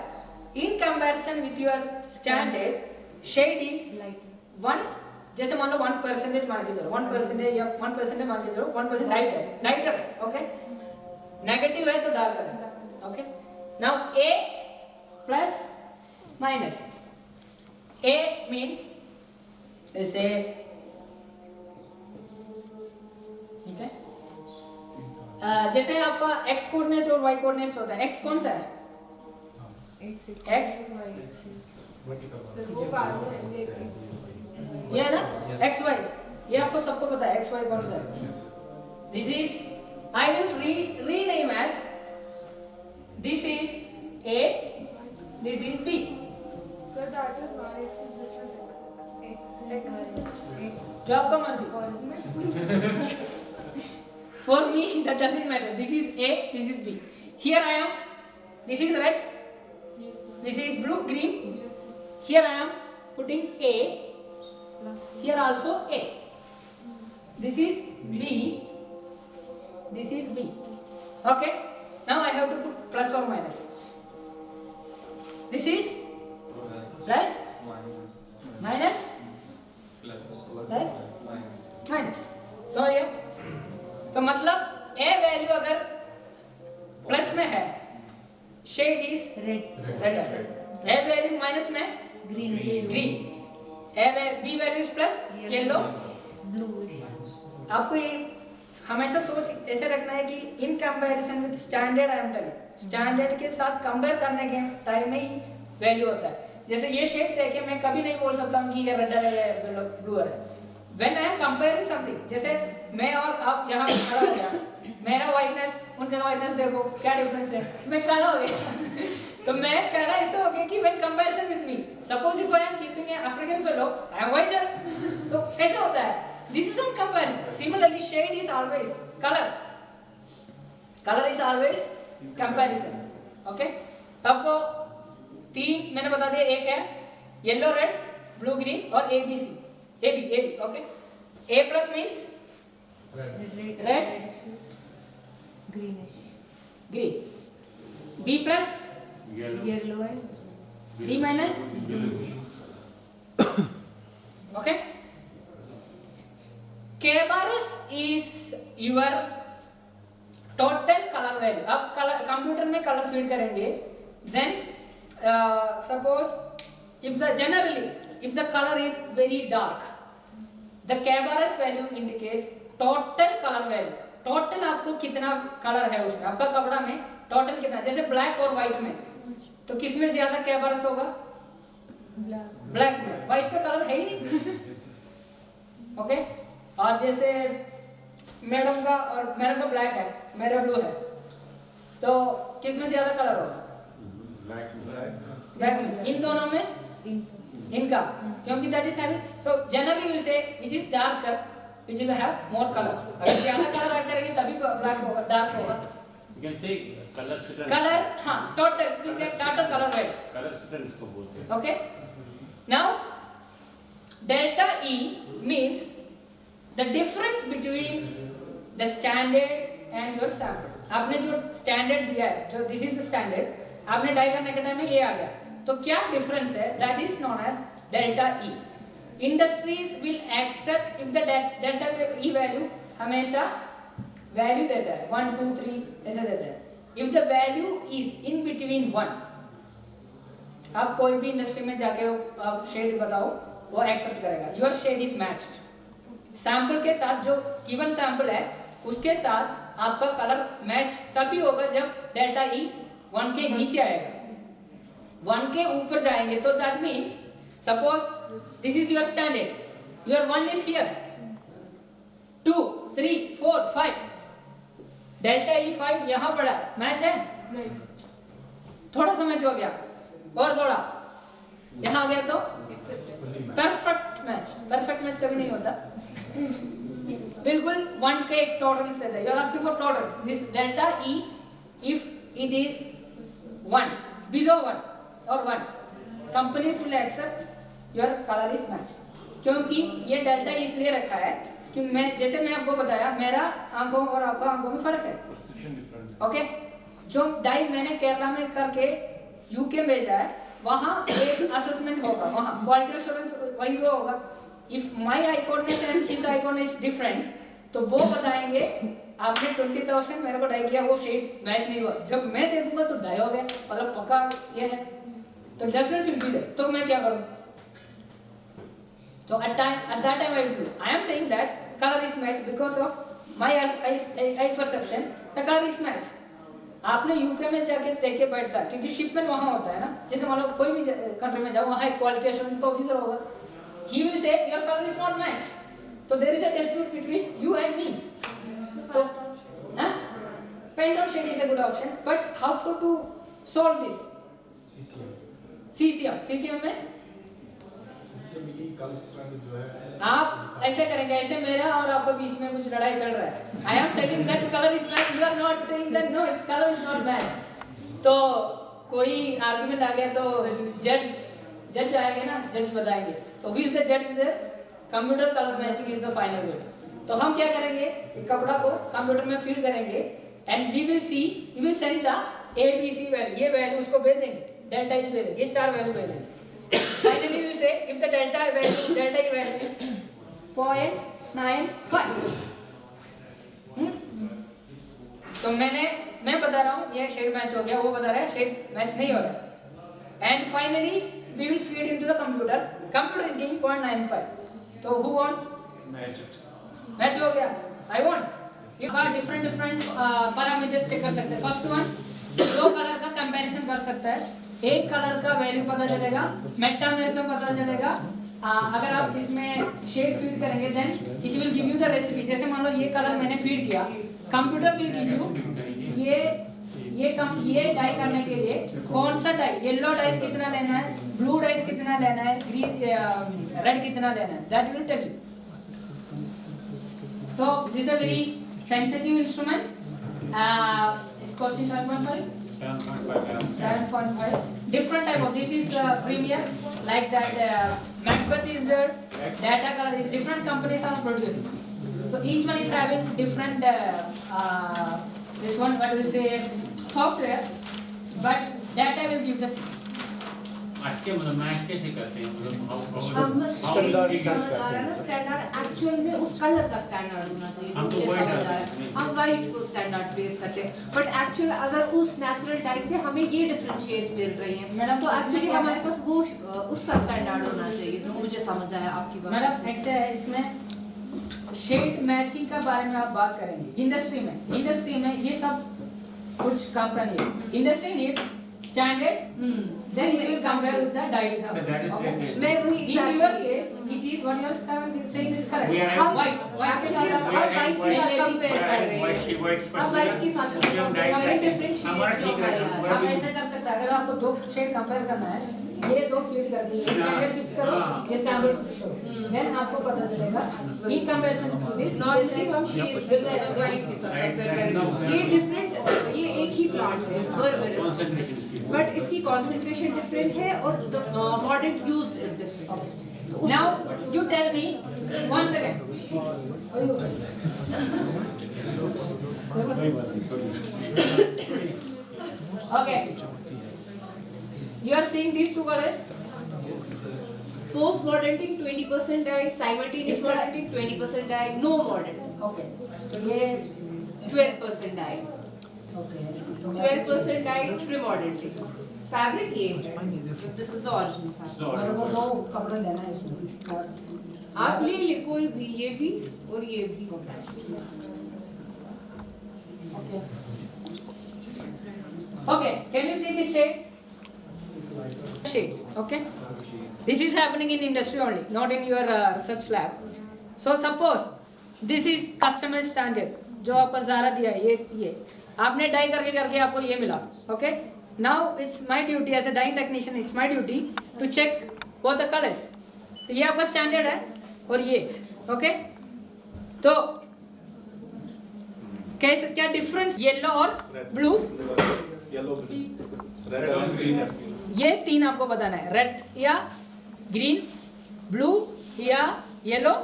in comparison with your standard shade is 1. जैसे मान लो 1% मान के चलो, 1% या 1% मान के चलो, 1% light है, लाइटर है. ओके, नेगेटिव है तो डार्कर है. Okay, Now A plus minus. A means let's say okay. जैसे आपका x कोऑर्डिनेट्स और y कोऑर्डिनेट्स होता है, x कौन सा है? X सर वो बाद में ये है ना x y, ये आपको सबको पता है x y कौन सा है. This is I will rename as this is A, this is B. Sir that is y axis, this is x axis. जो आपका मर्जी. For me that doesn't matter. This is A, this is B. Here I am. This is red. Yes sir. This is blue, green. Yes sir. Here I am putting A. Here also A. This is B. This is B. Okay. Now I have to put plus or minus. This is plus, minus, plus, minus. So ये तो मतलब A value अगर plus में है, shade is red. A value minus में green. B value is plus yellow. आपको ये हमेशा सोच ऐसे रखना है कि in comparison with standard, I am telling, standard के साथ कंपेयर करने के टाइम में ही वैल्यू होता है. जैसे ये शेड देखे मैं कभी नहीं बोल सकता हूँ कि ये रेड है या ब्लू है. When I am comparing something, जैसे मैं और आप यहाँ खड़ा हो गया, मेरा वाइटनेस उनका वाइटनेस देखो क्या डिफरेंस है, मैं काला हो गया. तो मैं कहना ऐसा हो गया कि when comparison with me, suppose if I am keeping A African fellow, I am whiter. तो कैसे होता है? This is on comparison. Similarly, shade is always color. Color is always comparison. Okay? तब को तीन मैंने बता दिया, एक है येलो, रेड, ब्लू, ग्रीन और ABC. AB. Okay? A plus means red, green. B plus yellow and B minus. Okay? K-bar is your total color value. अब कलर कंप्यूटर में कलर फीड करेंगे, then suppose if the color is very dark, the K-bar value indicates total color value. Total आपको कितना colour है उसमें, आपका कपड़ा में टोटल कितना. जैसे ब्लैक और व्हाइट में, तो किस में ज्यादा K-bar होगा? ब्लैक में. व्हाइट पे कलर है ही नहीं. ओके. और जैसे मैडम का ब्लैक है, मेरा ब्लू है, तो किस में ज्यादा कलर होगा? ब्लैक में. इन दोनों में इनका, क्योंकि that is having. So generally will say which is darker, which will have more colour. अगर ज्यादा कलर ऐड करेंगे तभी ब्लैक होगा, डार्क होगा. You can say कलर, हाँ, total colour value. Colour strength इसको बोलते हैं. Okay. Now delta E means the difference between the standard and your sample. आपने जो स्टैंडर्ड दिया है, जो दिस इज द स्टैंडर्ड, आपने डाई करने के टाइम में ये आ गया, तो क्या डिफरेंस है? That is known as delta E. Industries will accept if the delta E value हमेशा वैल्यू देता है 1 2 3 ऐसे देता है. If the value is in between 1, आप कोई भी इंडस्ट्री में जाके आप शेड बताओ, वो एक्सेप्ट करेगा. Your shade is matched. Sample के साथ, जो गिवन सैंपल है उसके साथ आपका कलर मैच तभी होगा जब डेल्टा ई 1 के नीचे आएगा. 1 के ऊपर जाएंगे तो that means suppose this is your standard, your 1 is here, 2 3 4 5, delta E 5 यहाँ पड़ा है, मैच है नहीं. थोड़ा सा मैच हो गया और थोड़ा यहाँ आ गया तो परफेक्ट मैच. परफेक्ट मैच कभी नहीं होता. बिल्कुल 1 का एक टॉलरेंस देता है. You are asking for tolerance. This delta E if it is 1 below 1 और 1, companies will accept your colour is match. क्योंकि ये डेल्टा इसलिए रखा है कि मैं, जैसे मैं आपको बताया, मेरा आंखों और आपका आंखों में फर्क है. ओके. जो डाई मैंने केरला में करके यूके भेजा है, वहाँ एक असेसमेंट होगा, वहाँ क्वालिटी एश्योरेंस वही वो होगा. If my I coordinate and his I coordinate is different, तो वो बताएंगे आपने 20,000 मेरे को डाई किया, वो शेड मैच नहीं हुआ, जब मैं दे दूंगा तो डाई हो गया, मतलब पक्का ये है, तो डिफरेंस विल बी देयर। तो मैं क्या करूं? So at that time I will do. I am saying that color is matched because of my eye perception. The color is matched. आपने यूके में जाके देख के बैठता है, क्योंकि शिपमेंट वहाँ होता है ना, जैसे मान लो कोई भी कंट्री में जाओ, वहाँ एक क्वालिटी एश्योरेंस का ऑफिसर होगा, he will say your color is not matched. So there is a dispute between you and me. So, Pantone shade is a good option, but how to solve this? CCM में आप ऐसे करेंगे, ऐसे मेरा और आपका बीच में कुछ लड़ाई चल रहा है, I am telling that colour is match, you are not saying that no it's colour is not match, तो कोई आर्गुमेंट आ गया तो जज आएंगे ना, जज बताएंगे, तो हु इज द जज there? Computer colour matching is the final word. तो हम क्या करेंगे, कपड़ा को कंप्यूटर में फीड करेंगे and we will see, we will send the ABC value, ये वैल्यू उसको भेज देंगे, डेल्टा ई भेज देंगे, ये 4 वैल्यू भेज देंगे। Finally, we will say if the delta E value is 0.95. तो मैं बता रहा हूँ ये शेड मैच हो गया, वो बता रहा है शेड मैच नहीं हो रहा। And finally, we will feed into the computer. Computer is giving 0.95. तो who won? मैच हो गया, I won. You have different parameters check कर सकते हैं। First one, दो कलर का कंपैरिजन कर सकता है, एक कलर का वैल्यू पता चलेगा, मेटामेरिज्म पता चलेगा। अगर आप इसमें शेड फीड करेंगे then it will give you the recipe. जैसे मान लो ये कलर मैंने फीड किया, कंप्यूटर विल गिव यू ये डाई करने के लिए कौन सा डाई, येलो डाई कितना लेना है, ब्लू डाई कितना लेना है, ग्रीन रेड कितना लेना है, that will tell you. So this is a very sensitive instrument. It's costing 7.5. Different type of, this is Premiere, like that Macbeth is there, Data Color is, different companies are producing. So each one is having different this one what will say software, but data will give the same. आज के मतलब match कैसे करते हैं, मतलब हम standard समझ आ रहा है ना, स्टैंडर्ड एक्चुअल में उस कलर का स्टैंडर्ड होना चाहिए, हम तो मुझे white समझ आ रहा रखते है, हैं। हम वाइट को स्टैंडर्ड बेस करते हैं, बट एक्चुअल अगर उस नेचुरल डाई से हमें ये डिफरेंट शेड्स मिल रही हैं मैडम, तो इसमें एक्चुअली क्या हमारे है? पास वो उसका स्टैंडर्ड होना चाहिए, जो मुझे समझ आया आपकी बात। मैडम ऐसे है, इसमें शेड मैचिंग का बारे में आप बात करेंगे। इंडस्ट्री में ये सब कुछ कंपनी है, industry needs standard, then you will compare with the diet. So that is definitely. मैं वही In your exactly case, it is what you are saying is correct. We are हम white के actually साथ हम white के साथ compare कर रहे white हैं, sheet, white हम white के साथ उसमें हम डाई हमारे करते हैं। different shades हमारा जो ठीक है, हमारे where आप do you- ऐसे कर सकते हैं, अगर आपको 2 शेड कंपेयर करना है, ये 2 फीड कर दिए, ये स्टैंडर्ड फिक्स करो, ये सैंपल फिक्स करो, देन आपको पता चलेगा in comparison to this normally हम शेड्स वाइट के साथ कंपेयर करेंगे, ये डिफरेंट, ये एक ही प्लांट है बर्बरस, Concentration इसकी। बट इसकी कंसंट्रेशन डिफरेंट है और modern used is different. Now you tell me 1 second. Okay. You are seeing these two colors. Post mordanting 20% dye, simultaneous mordanting 20% dye, no मॉडर्न Okay. तो ये 12% dye, okay. 12% dye pre mordanting. Fabric ये है, this is the original fabric. मेरे को 2 कपड़े लेना है इसमें। आप ले ले कोई भी, ये भी और ये भी। Okay. Okay. Can you see the shades? Shades. Okay. This is happening in industry only, not in your research lab. So suppose this is customer standard, जो आपका ज़ारा दिया है, ये आपने डाई करके आपको ये मिला. Okay. Now it's my duty as a dyeing technician. It's my duty to check both the colors. तो ये आपका स्टैंडर्ड है और ये, ओके. तो कैसे, क्या डिफरेंस येलो और ब्लू, ये 3 आपको बताना है, रेड या ग्रीन, ब्लू या येलो,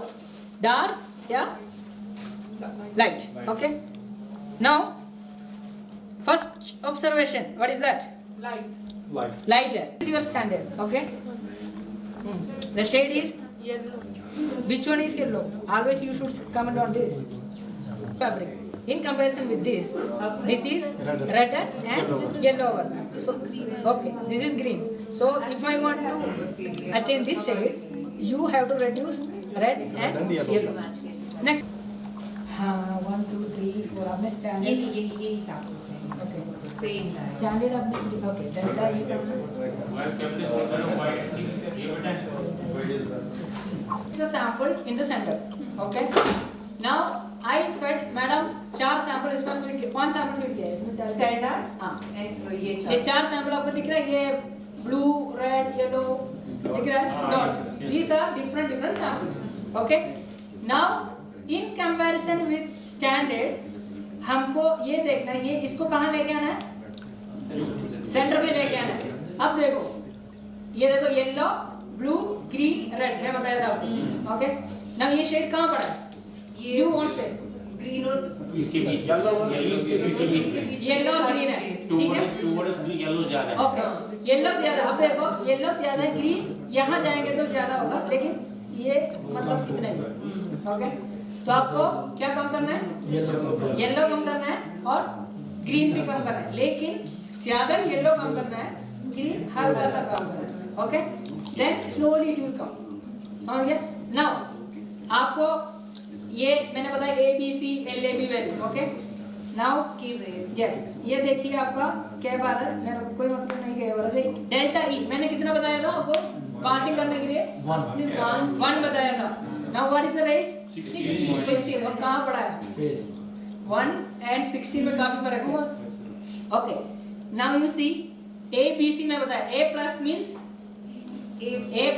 डार्क या light. Okay. Now first observation, what is that? Light है. This is your standard. Okay. The shade is Yellow. which one is yellow? Always you should comment on this fabric. in comparison with this is redder and yellower. So okay, this is green. So if I want to attain this shade, you have to reduce red and yellow. Next. 1 2 3 4 आपने standard. ये हिसाब से Okay. Same Standard आपने okay. Delta E the sample in the center. Okay. Now I fed madam 4 sample इसमें feed किया. कौन sample feed किया है इसमें 4? स्टैंडर्ड हाँ. ये ये 4 sample आपको दिख रहा है, ये blue, red, yellow दिख रहा है dots. These are different samples. Okay. Now in comparison with standard हमको ये देखना है, ये इसको कहाँ लेके आना है? सेंटर पे लेके आना है. अब देखो, ये देखो येलो, ब्लू, ग्रीन, रेड मैं बता रहा था. ओके. नाउ ये शेड कहाँ पड़ा है? ये यू वांट से ग्रीन और इसके बीच येलो और ग्रीन है. ठीक है. टुवर्ड्स येलो जा रहा है. ओके. येलो से ज्यादा. अब देखो येलो से ज्यादा है, ग्रीन यहाँ जाएंगे तो ज्यादा होगा, लेकिन ये मतलब इतना ही. ओके. तो आपको क्या कम करना है? येलो कम करना है और ग्रीन भी कम करना है, लेकिन ज्यादा येलो कम करना है, ग्रीन हल्का सा कम करना है. Okay. Then slowly it will come. समझ गया? नाउ आपको ये मैंने बताया A B C L A B value. Okay. Now yes, ये देखिए आपका के बारस, मेरा कोई मतलब नहीं के बारस, डेल्टा E मैंने कितना बताया था आपको पासिंग करने के लिए? 1 बताया था. Now what is the race? 16. और कहाँ पड़ा है? 1 and 16 में काफी फर्क है. Okay. Now you see A B C में बताया. A plus means red.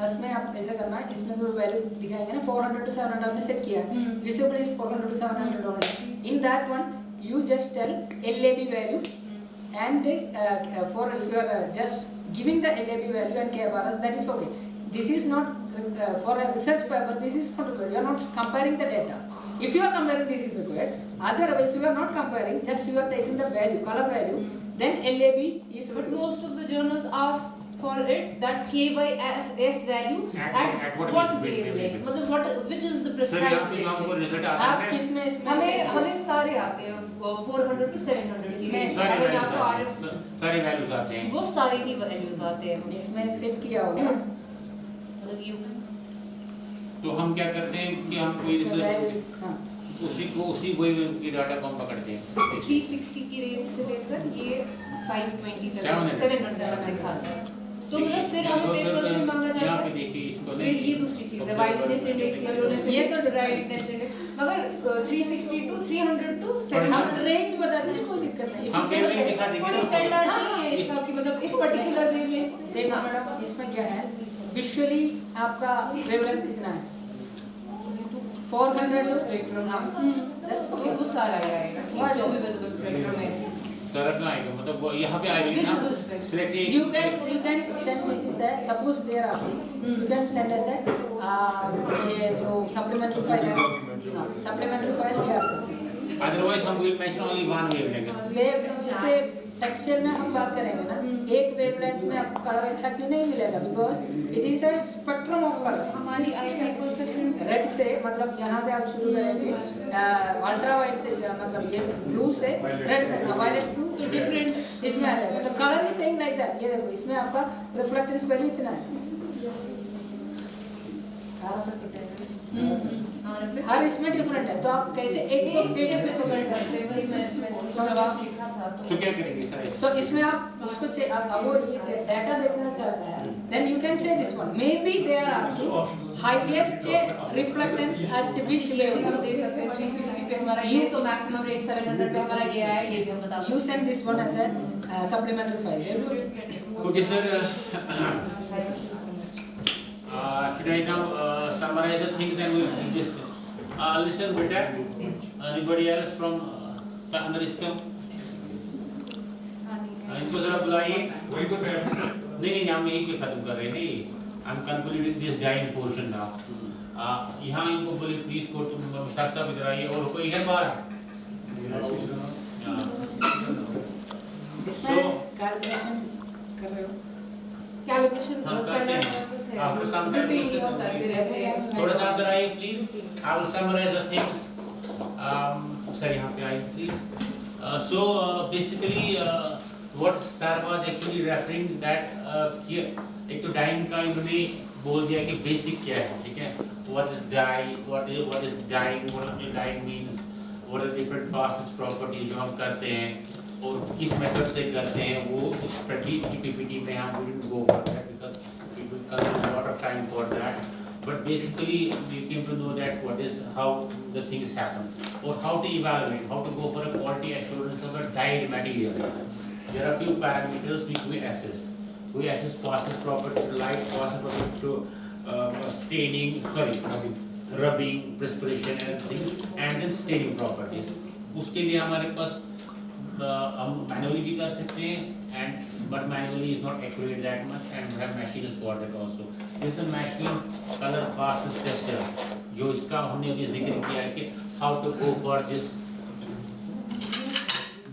इसमें आप ऐसा करना है, इसमें जो वैल्यू दिखाएंगे ना 400 to 700 आपने सेट किया है. Visible is 400 to 700 only. In that one you just tell LAB value and for if you are just giving the LAB value and KBRS, that is okay. This is not for a research paper. This is not required. You are not comparing the data. If you are comparing, this is required. Otherwise, you are not comparing. Just you are taking the value, color value. Then LAB is. But most of the journals ask for it that K by S value at what wavelength. मतलब what which is the prescribed wavelength. आप किसमें इसमें हमें सारे आते हैं 400 to 700 इसमें अगर यहाँ पे RF सारे वैल्यूज आते हैं. वो सारे ही वैल्यूज आते हैं. इसमें सेट किया होगा. मतलब ये तो हम क्या करते हैं कि हम कोई रिसर्च उसी वही की डाटा को हम पकड़ते हैं. 360 की रेंज से लेकर ये 520 तक 700 तक दिखाता है. तो मतलब फिर हमें पेपर से मांगा जाता यहाँ पे है. देखिए इसको. फिर ये दूसरी चीज है वाइटनेस इंडेक्स, येलोनेस ये इंडेक्स, तो ब्राइटनेस इंडेक्स. मगर 360 टू 300 टू हम 700 रेंज बता दीजिए, कोई दिक्कत नहीं. हम कैसे दिखा देंगे कोई ना. स्टैंडर्ड नहीं है इसका कि मतलब इस पर्टिकुलर वे में देखो मैडम, इसमें क्या है, विजुअली आपका वेवलेंथ कितना है? 400 टू स्पेक्ट्रम. दैट्स तो वो सारा ही आएगा जो भी विजिबल स्पेक्ट्रम है. सारा कहाँ आएगा? मतलब वो यहाँ पे आएगा ना. Visible spectrum. Select you can send this is a suppose they are asking you can send as a ये जो supplementary file है, supplementary file ये आप कर सकते हैं. अदरवाइज हम will mention only one wavelength. Wave जैसे टेक्सटाइल में हम बात करेंगे ना, एक वेवलेंथ में आपको कलर एक्जैक्टली नहीं मिलेगा, because it is a spectrum of colour. हमारी आई परसेप्शन रेड से मतलब यहाँ से आप शुरू करेंगे, अल्ट्रा वाइट से मतलब ये ब्लू से रेड तक, वायलेट टू तो डिफरेंट इसमें आ जाएगा. तो colour is saying like that. ये देखो इसमें आपका रिफ्लेक्टेंस वैल्यू इतना है. हर इसमें डिफरेंट है. तो आप कैसे एक डेटा से पकड़ सकते हैं? वही मैं जवाब लिखा था सो क्या करेंगे सर? So इसमें आप उसको अब वो डाटा देखना चाहते हैं, then you can say this one. Maybe they are asking highest reflectance at which ये भी हम level. दे सकते हैं. 360 पे हमारा ये तो मैक्सिमम रेट 700 पे हमारा ये आया, ये भी हम बता सकते You send this one as a supplementary file. They will do it. Okay sir. Should I now summarize the things and we'll just listen better. Anybody else from अंदर इसका इनको जरा बुलाइए. नहीं हम यही पे खत्म कर रहे थे. I'm concluding this dying portion now. यहाँ इनको बोले प्लीज को मुश्ताक साहब इधर आइए. और कोई है बाहर? इसमें कैलकुलेशन कर रहे हो? कैलिब्रेशन हाँ, करते स्टैंडर्ड हैं। After some time ट्रेनिंग हम करते रहते हैं उसमें। थोड़ा सा अंदर आइए please. I will summarize the things. Sir यहाँ पे आइए please. So basically what sir was actually referring that एक तो डाइंग का इन्होंने बोल दिया कि बेसिक क्या है, ठीक है? What is dye? What is dyeing? What dyeing means? What are different fastest properties जो हम करते हैं और किस मेथड से करते हैं, वो इस PPT में हम wouldn't go for that because it will consume a lot of time for that. But basically you came to know that what is how the things happen or how to evaluate, how to go for a quality assurance of a dyed material. There are few parameters which we assess. We assess fastest property to light, fastest property to staining, rubbing, perspiration and things, and then staining properties. उसके लिए हमारे पास हम manually भी कर सकते हैं and but manually is not accurate that much and we have machines for that also. This is the machine color fastness tester जो इसका हमने अभी जिक्र किया है कि how to go for this.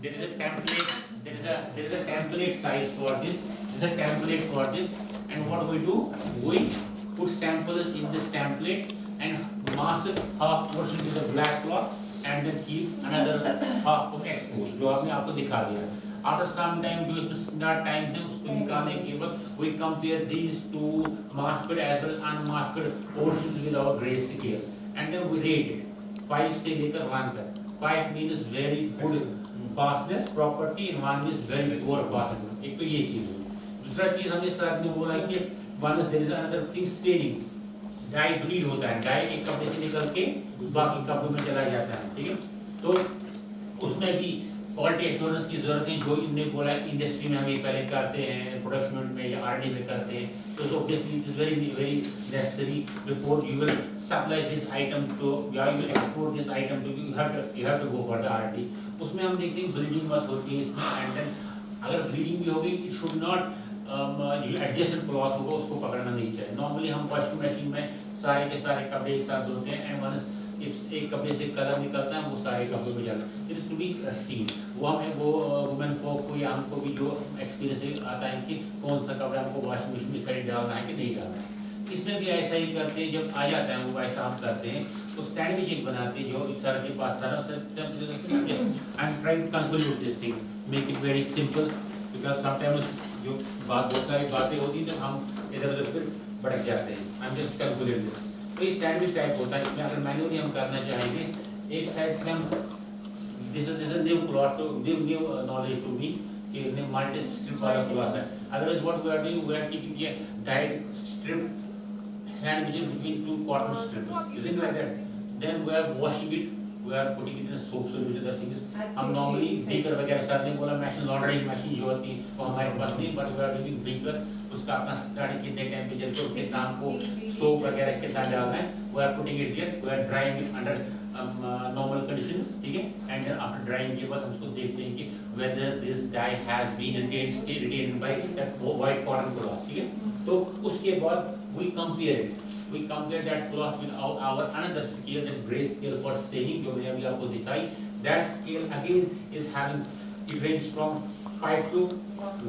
There is a template. There is a template size for this. There is a template for this and what we do, we put samples in this template and mask half portion to the black cloth and then keep another half of exposed जो आपने आपको दिखा दिया। After some time जो इसमें standard time है उसको निकालने के बाद we compare these two masked as well as unmasked portions with our gray scale and then we rate it 5 से लेकर 1 तक। 5 means very good fastness property and 1 is very poor fastness। एक तो ये चीज हुई। दूसरा चीज हमने सर ने बोला कि one is there is another thing staining। Dye bleed होता है, डाई एक कपड़े से निकल के बाकी कपड़ों में चला जाता है, ठीक है? तो उसमें भी क्वालिटी एश्योरेंस की जरूरत है जो इन्होंने बोला इंडस्ट्री में हम ये पहले करते हैं, प्रोडक्शन में या R&D में करते हैं, तो obviously it is very very necessary before you will supply this item to या you will export this item to you have to go for the R&D। उसमें हम देखते हैं ब्लीडिंग मत होती है इसमें एंड देन अगर ब्लीडिंग भी होगी it should not adjusted cloth होगा उसको पकड़ना नहीं चाहिए। नॉर्मली हम वॉशिंग मशीन में सारे के सारे कपड़े एक साथ धोते हैं एंड वंस इफ एक कपड़े से कलर निकलता है वो सारे कपड़े में जाता है। It is to be seen. वो हमें वो वुमेन फॉक को या हमको भी जो एक्सपीरियंस आता है कि कौन सा कपड़ा हमको वॉशिंग मशीन में खरीद डालना है कि नहीं डालना है। इसमें भी ऐसा ही करते हैं, जब आ जाता है वो ऐसा हम करते हैं तो सैंडविच एक बनाते हैं जो सर के पास था ना I am trying to conclude this thing, make it very simple because sometimes जो बहुत सारी बातें होती हैं तो हम इधर उधर फिर भटक जाते हैं। I am just calculate this. तो ये सैंडविच टाइप होता है। इसमें अगर मैन्युअली हम करना चाहेंगे एक साइड से हम this is new cloth to new knowledge to me कि मल्टी स्ट्रिप वाला क्लॉथ है। Otherwise what we are doing we are keeping a dyed strip sandwich between two cotton strips, isn't like that? Then we are washing it, we are putting it in a soap solution. The thing is, हम normally beaker वगैरह साथ में बोला machine laundering machine जो होती है वो हमारे पास नहीं, but we are doing beaker, उसका अपना स्टार्टिंग कितने टेम्परेचर पे उसके नाम को सोप वगैरह कितना डालना है, we are putting it there, we are drying it under normal conditions, ठीक है? And then after drying के बाद हम उसको देखते हैं कि whether this dye has been retained by that white cotton cloth, ठीक है? तो उसके बाद we compare it. We compare that cloth with our another scale, that's gray scale for staining जो मैंने अभी आपको दिखाई. That scale again is having it ranges from 5 to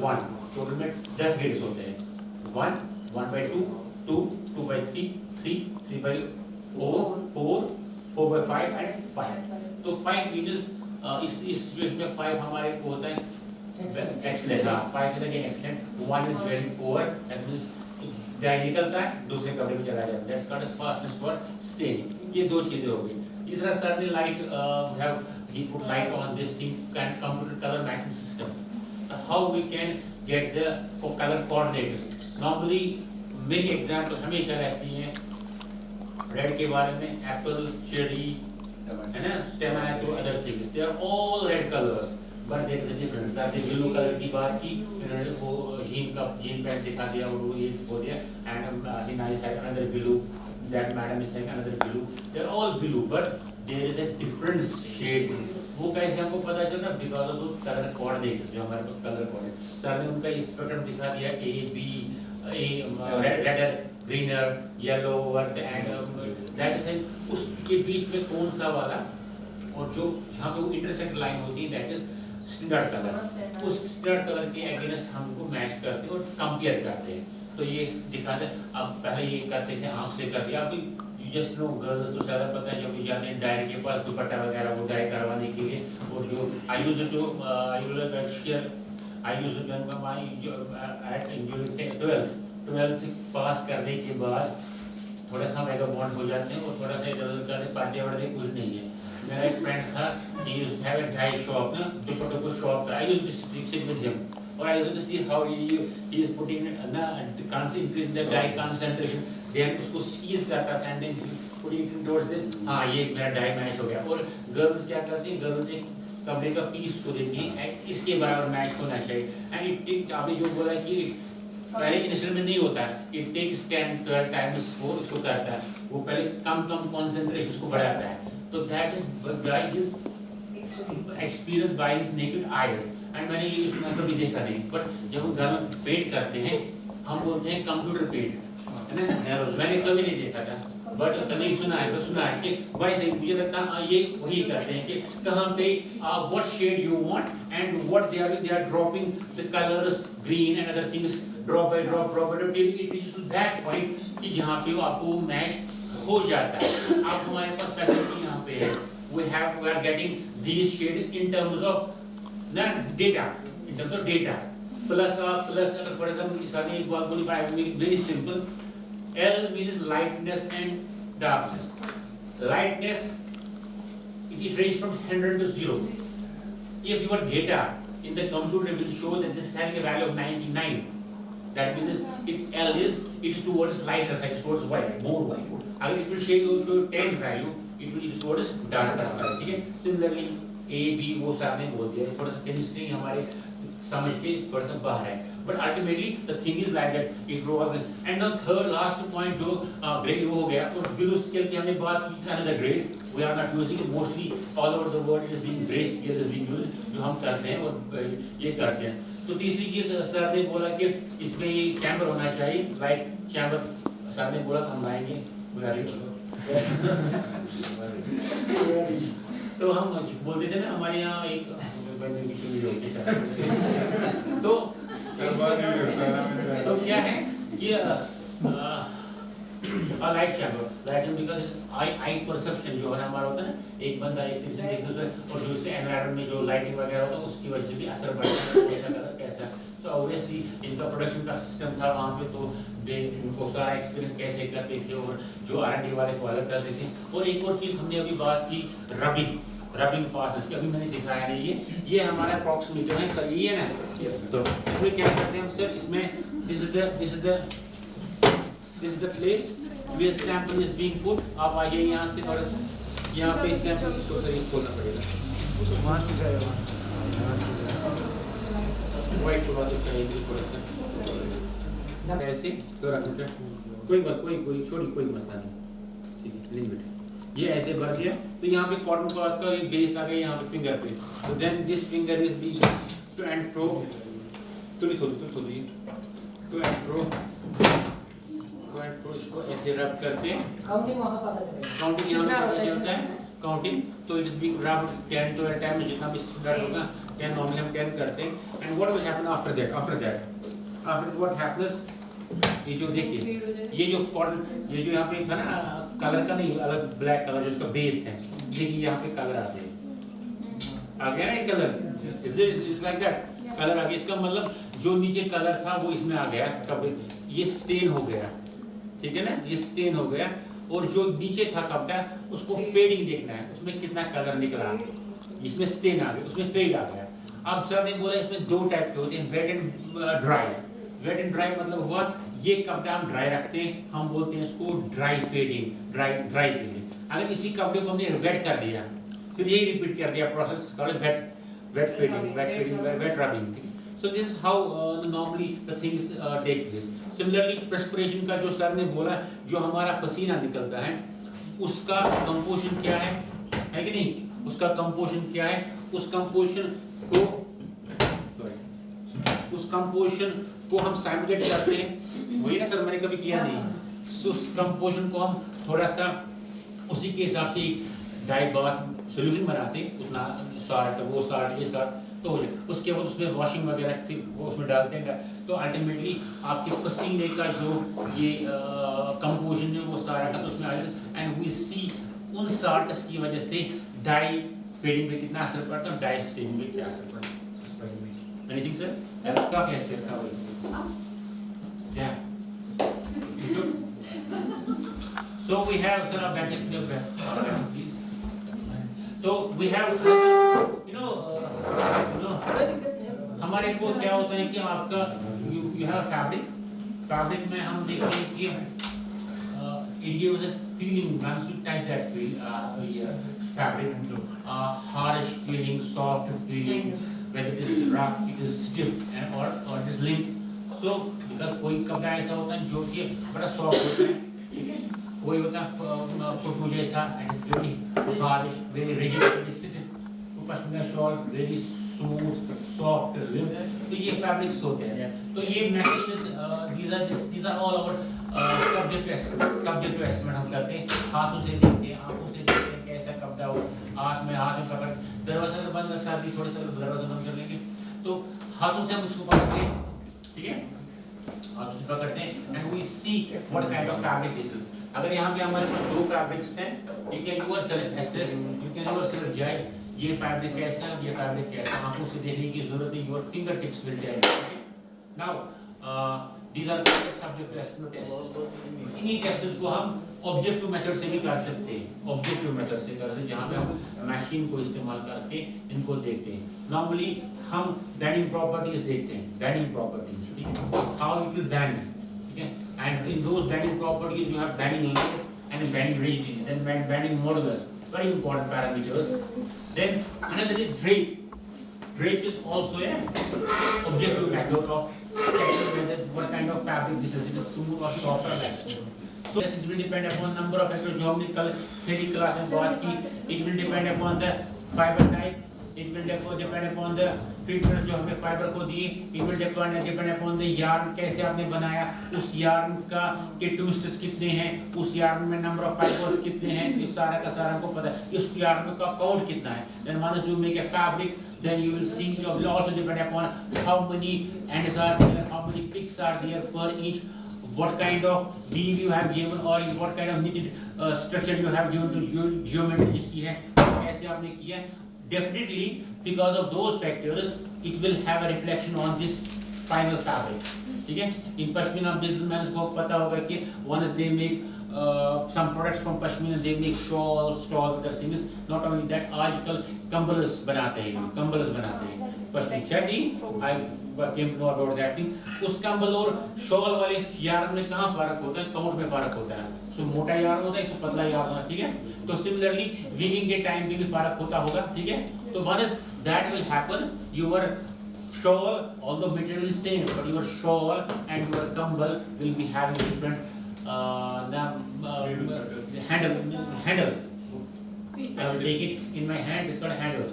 1. Total में 10 ग्रेड्स होते हैं. 1, 1/2, 2, 2/3, 3, 3/4, 4, 4/5 and 5. तो 5 means इस सिचुएशन में 5 हमारे को होता है excellent. 5 is again excellent. 1 is very poor. That means dye निकलता है दूसरे कपड़े में चला जाता है। That's called as fastness for staging. ये दो चीजें हो गई। तीसरा सर ने light he put light on this thing and computer color matching system. How we can get the color coordinators? Normally मेरी एग्जांपल हमेशा रहती है रेड के बारे में, एप्पल, चेरी, है ना, tomato, other things, they are all red colours but there is a difference. आपने ब्लू कलर की बात की, फिर वो जीन पैंट दिखा दिया और वो ये बोल दिया and he nice have another blue, that madam is having another blue, they are all blue but there is a difference shade. वो कैसे हमको पता चला? Because of those colour coordinates जो हमारे पास कलर कोऑर्डिनेट सर ने उनका स्पेक्ट्रम दिखा दिया A B raider, greener, yellow and that is उसके बीच में कौन सा वाला और जो जहाँ पे वो इंटरसेक्ट लाइन होती है दैट इज स्टैंडर्ड कलर। उस स्टैंडर्ड कलर के अगेंस्ट हमको मैच करते हैं और कंपेयर करते हैं। तो ये दिखाते अब पहले ये करते थे आँख से कर दिया, अभी जस्ट नो गर्ल्स तो ज़्यादा पता है जब भी जाते हैं डायर के पास दुपट्टा वगैरह वो डाई करवाने के लिए। और जो आई यूज टू एट 12th पास करने के बाद थोड़ा सा मेगा बॉन्ड हो जाते हैं और थोड़ा सा इधर उधर करते पार्टी वार्टी कुछ नहीं है। मेरा एक फ्रेंड था, he used to have a dye shop ना, दुपट्टों को शॉप था। I used to sit with him और I used to see how he is putting ना increase the dye concentration, then उसको squeeze करता था and then putting it towards the हाँ ये मेरा dye मैच हो गया। और गर्ल्स क्या करती हैं, गर्ल्स एक कपड़े का पीस को देखती हैं इसके बराबर मैच होना चाहिए। एंड इट टेक आपने जो बोला कि पहले इंस्टेंट में नहीं होता है, इट टेक्स 10-12 टाइम्स वो इसको करता है, वो पहले कम कंसंट्रेशन उसको बढ़ाता है। तो that is by his experience by his naked eyes. And मैंने ये इसमें कभी देखा नहीं, बट जब हम घर में पेंट करते हैं हम बोलते हैं कंप्यूटर पेंट, है ना, मैंने कभी नहीं देखा था बट कभी सुना है कि वैसे मुझे लगता है ये वही करते हैं कि कहाँ पे what shade you want and what they are dropping the colours green and other things drop by drop till it reach to that point कि जहाँ पे आपको मैच हो जाता है। अब हमारे पास फैसिलिटी यहाँ पे है, we are getting these shades in terms of ना data, in terms of data plus अगर for example इस आगे एक बात बोली but I will make it very simple. L means lightness and darkness. Lightness it ranges from 100 to 0. If your data in the computer will show that this is having a value of 99, that means its L is towards lighter side, towards white, more white. अगर it will show 10 value, it will is towards darker side, ठीक है। Similarly A, B वो सामने बोल दिया, थोड़ा सा chemistry हमारे समझ के थोड़ा सा बाहर है, but ultimately the thing is like that, it was and the third last point जो grade हो गया और blue scale की हमने बात की थी, another grade we are not using it mostly all over the world is being gray scale is being used जो हम करते हैं और ये करते हैं। तो तीसरी चीज सर ने बोला कि इसमें ये चैम्बर होना चाहिए, लाइट चैम्बर सर ने बोला हम लाएंगे तो हम बोलते थे ना हमारे यहाँ एक तो क्या है कि light chamber because I perception जो है हमारा होता है ना, एक बंदा एक दूसरे और दूसरे एनवायरनमेंट में जो लाइटिंग वगैरह होता है उसकी वजह से भी असर पड़ता है कैसा कलर कैसा। तो ऑब्वियसली इनका प्रोडक्शन का सिस्टम था वहाँ पे, तो उनको सारा एक्सपीरियंस कैसे करते थे और जो R&D वाले को अलग करते थे। और एक और चीज़ हमने अभी बात की रबिंग फास्टनेस की, अभी मैंने दिखाया नहीं ये हमारा अप्रॉक्सीमेटर है सर, ये है ना। तो इसमें क्या करते हैं हम सर, इसमें this is the place where sample is being put. आप आ जाइए यहाँ से थोड़ा सा, यहाँ पे सैंपल इसको सर खोलना पड़ेगा, वहाँ से जाएगा वाइट थोड़ा तो चाहिए थोड़ा सा ऐसे तो रखो, कोई छोड़ी कोई मसला नहीं, ठीक है लीव इट। ये ऐसे भर दिया तो यहाँ पे कॉटन क्लॉथ का एक बेस आ गया, यहाँ पे फिंगर पे, तो then this finger is be to and fro to and fro इसको ऐसे रब करके काउंटिंग वहां पता चलेगा, काउंटिंग यहाँ पे पता चलता है काउंटिंग। तो इट इज बीइंग रब 10 to 10 में जितना भी स्टार्ट होगा 10 नॉर्मली हम 10 करते हैं। And what will happen after that what happens, ये जो देखिए ये जो कॉटन ये जो यहाँ पे था ना कलर का नहीं अलग ब्लैक कलर जो इसका बेस है, देखिए यहाँ पे कलर आ गया, आ गया ना ये colour, is like that colour आ गया। इसका मतलब जो नीचे कलर था वो इसमें आ गया, कपड़े ये स्टेन हो गया, ठीक है ना, ये स्टेन हो गया। और जो नीचे था कपड़ा उसको फेडिंग देखना है, उसमें कितना कलर निकला, इसमें स्टेन आ गया, उसमें फेड आ गया। अब सर ने बोला इसमें दो टाइप के होते हैं, wet and dry. Wet and dry मतलब हुआ ये कपड़ा हम ड्राई रखते हैं, हम बोलते हैं इसको ड्राई फेडिंग, ड्राई के लिए। अगर इसी कपड़े को हमने वेट कर दिया फिर यही रिपीट कर दिया process, wet fading, wet rubbing. So this is how normally the things take place. Similarly, perspiration का जो सर ने बोला, जो हमारा पसीना निकलता है उसका कंपोजिशन क्या है कि नहीं, उसका कंपोजिशन क्या है, उस कंपोजिशन को हम सिमुलेट करते हैं, वही ना सर, मैंने कभी किया नहीं। सो उस कंपोजिशन को हम थोड़ा सा उसी के हिसाब से डाई बाथ सोल्यूशन बनाते हैं, उतना साल्ट वो साल्ट ये साल्ट, तो उसके बाद उसमें वॉशिंग वगैरह वो उसमें डालते हैं तो अल्टीमेटली आपके पसीने का जो ये कंपोजिशन है वो सारा का उसमें आएगा एंड वी सी उन साल्ट्स की वजह से डाई फेडिंग पे कितना असर पड़ता है, डाई स्टेनिंग पे क्या असर पड़ता है। Anything sir? क्या कहते हैं? Yeah. So we have sir back at the back, please. So we have हमारे को क्या होता है कि आपका you have fabric में हम देखते हैं कि it gives a feeling once you touch that fabric, harsh feeling, soft feeling, whether it is rough, it is stiff or it is limp. So because कोई कपड़ा ऐसा होता है जो कि बड़ा सॉफ्ट होता है, कोई होता है फुटबॉल जैसा and it's very harsh, very rigid, very stiff. Pashmina shawl very smooth, soft, limp. तो ये फैब्रिक्स होते हैं. तो ये matching these are all our subject to estimate हम करते हैं. हाथों से देखते हैं, आंखों से देखते हैं कैसा कपड़ा हो, हाथ में पकड़, दरवाजा अगर बंद कर दी थोड़े से दरवाजा बंद कर लेंगे तो हाथों से हम इसको पकड़ते हैं, ठीक है, हाथों से पकड़ते हैं and we see what kind of fabric this is. अगर यहाँ पे हमारे पास दो फैब्रिक्स हैं, you can yourself assess, you can yourself judge ये फैब्रिक कैसा है, ये फैब्रिक कैसा है, आंखों से देखने की जरूरत है, your fingertips will tell you. Now these are subject to estimate tests. इन्हीं टेस्ट को हम ऑब्जेक्टिव मेथड से भी कर सकते हैं, ऑब्जेक्टिव मेथड से करते हैं जहाँ पे हम मशीन को इस्तेमाल करके इनको देखते हैं. नॉर्मली हम बेंडिंग प्रॉपर्टीज देखते हैं, bending properties, how it will bend, ठीक है, and in those bending properties you have bending length and bending rigidity, then bending modulus, very important parameters. Then another is drape. Drape is also a objective method of checking whether what kind of fabric this is. It is smooth or soft or light. So yes, it will depend upon number of factors जो हमने कल पहली class में बात की. It will depend upon the fiber type. It will depend upon the treatments जो हमने fibre को दिए. It will depend upon the yarn कैसे आपने बनाया, उस yarn का के twists कितने हैं, उस yarn में number of fibers कितने हैं, इस सारा का सारा को पता है. इस yarn का count कितना है. Then once you make a fabric, then you will see it will also depend upon how many ends are there, how many picks are there per inch, what kind of weave you have given or what kind of knitted structure you have given to geometry जिसकी है, कैसे आपने किया. Definitely because of those factors it will have a reflection on this final fabric, ठीक है. In pashmina businessmen को पता होगा कि once they make some products from pashmina, they make shawls, straws, other things. Not only that, आजकल कंबल्स बनाते हैं, pashmina शर्टी. I came to know about that thing. उस कंबल और शॉल वाले यार्न में कहाँ फर्क होता है, काउंट में फर्क होता है. सो मोटा यार्न होता है, इससे पतला यार्न होता है, ठीक है. तो सिमिलरली वीविंग के टाइम पे भी फर्क होता होगा, ठीक है. तो once that will happen, your shawl, although material is same, but your shawl and your kambal will be having different handle. I will take it in my hand. It's got a handle.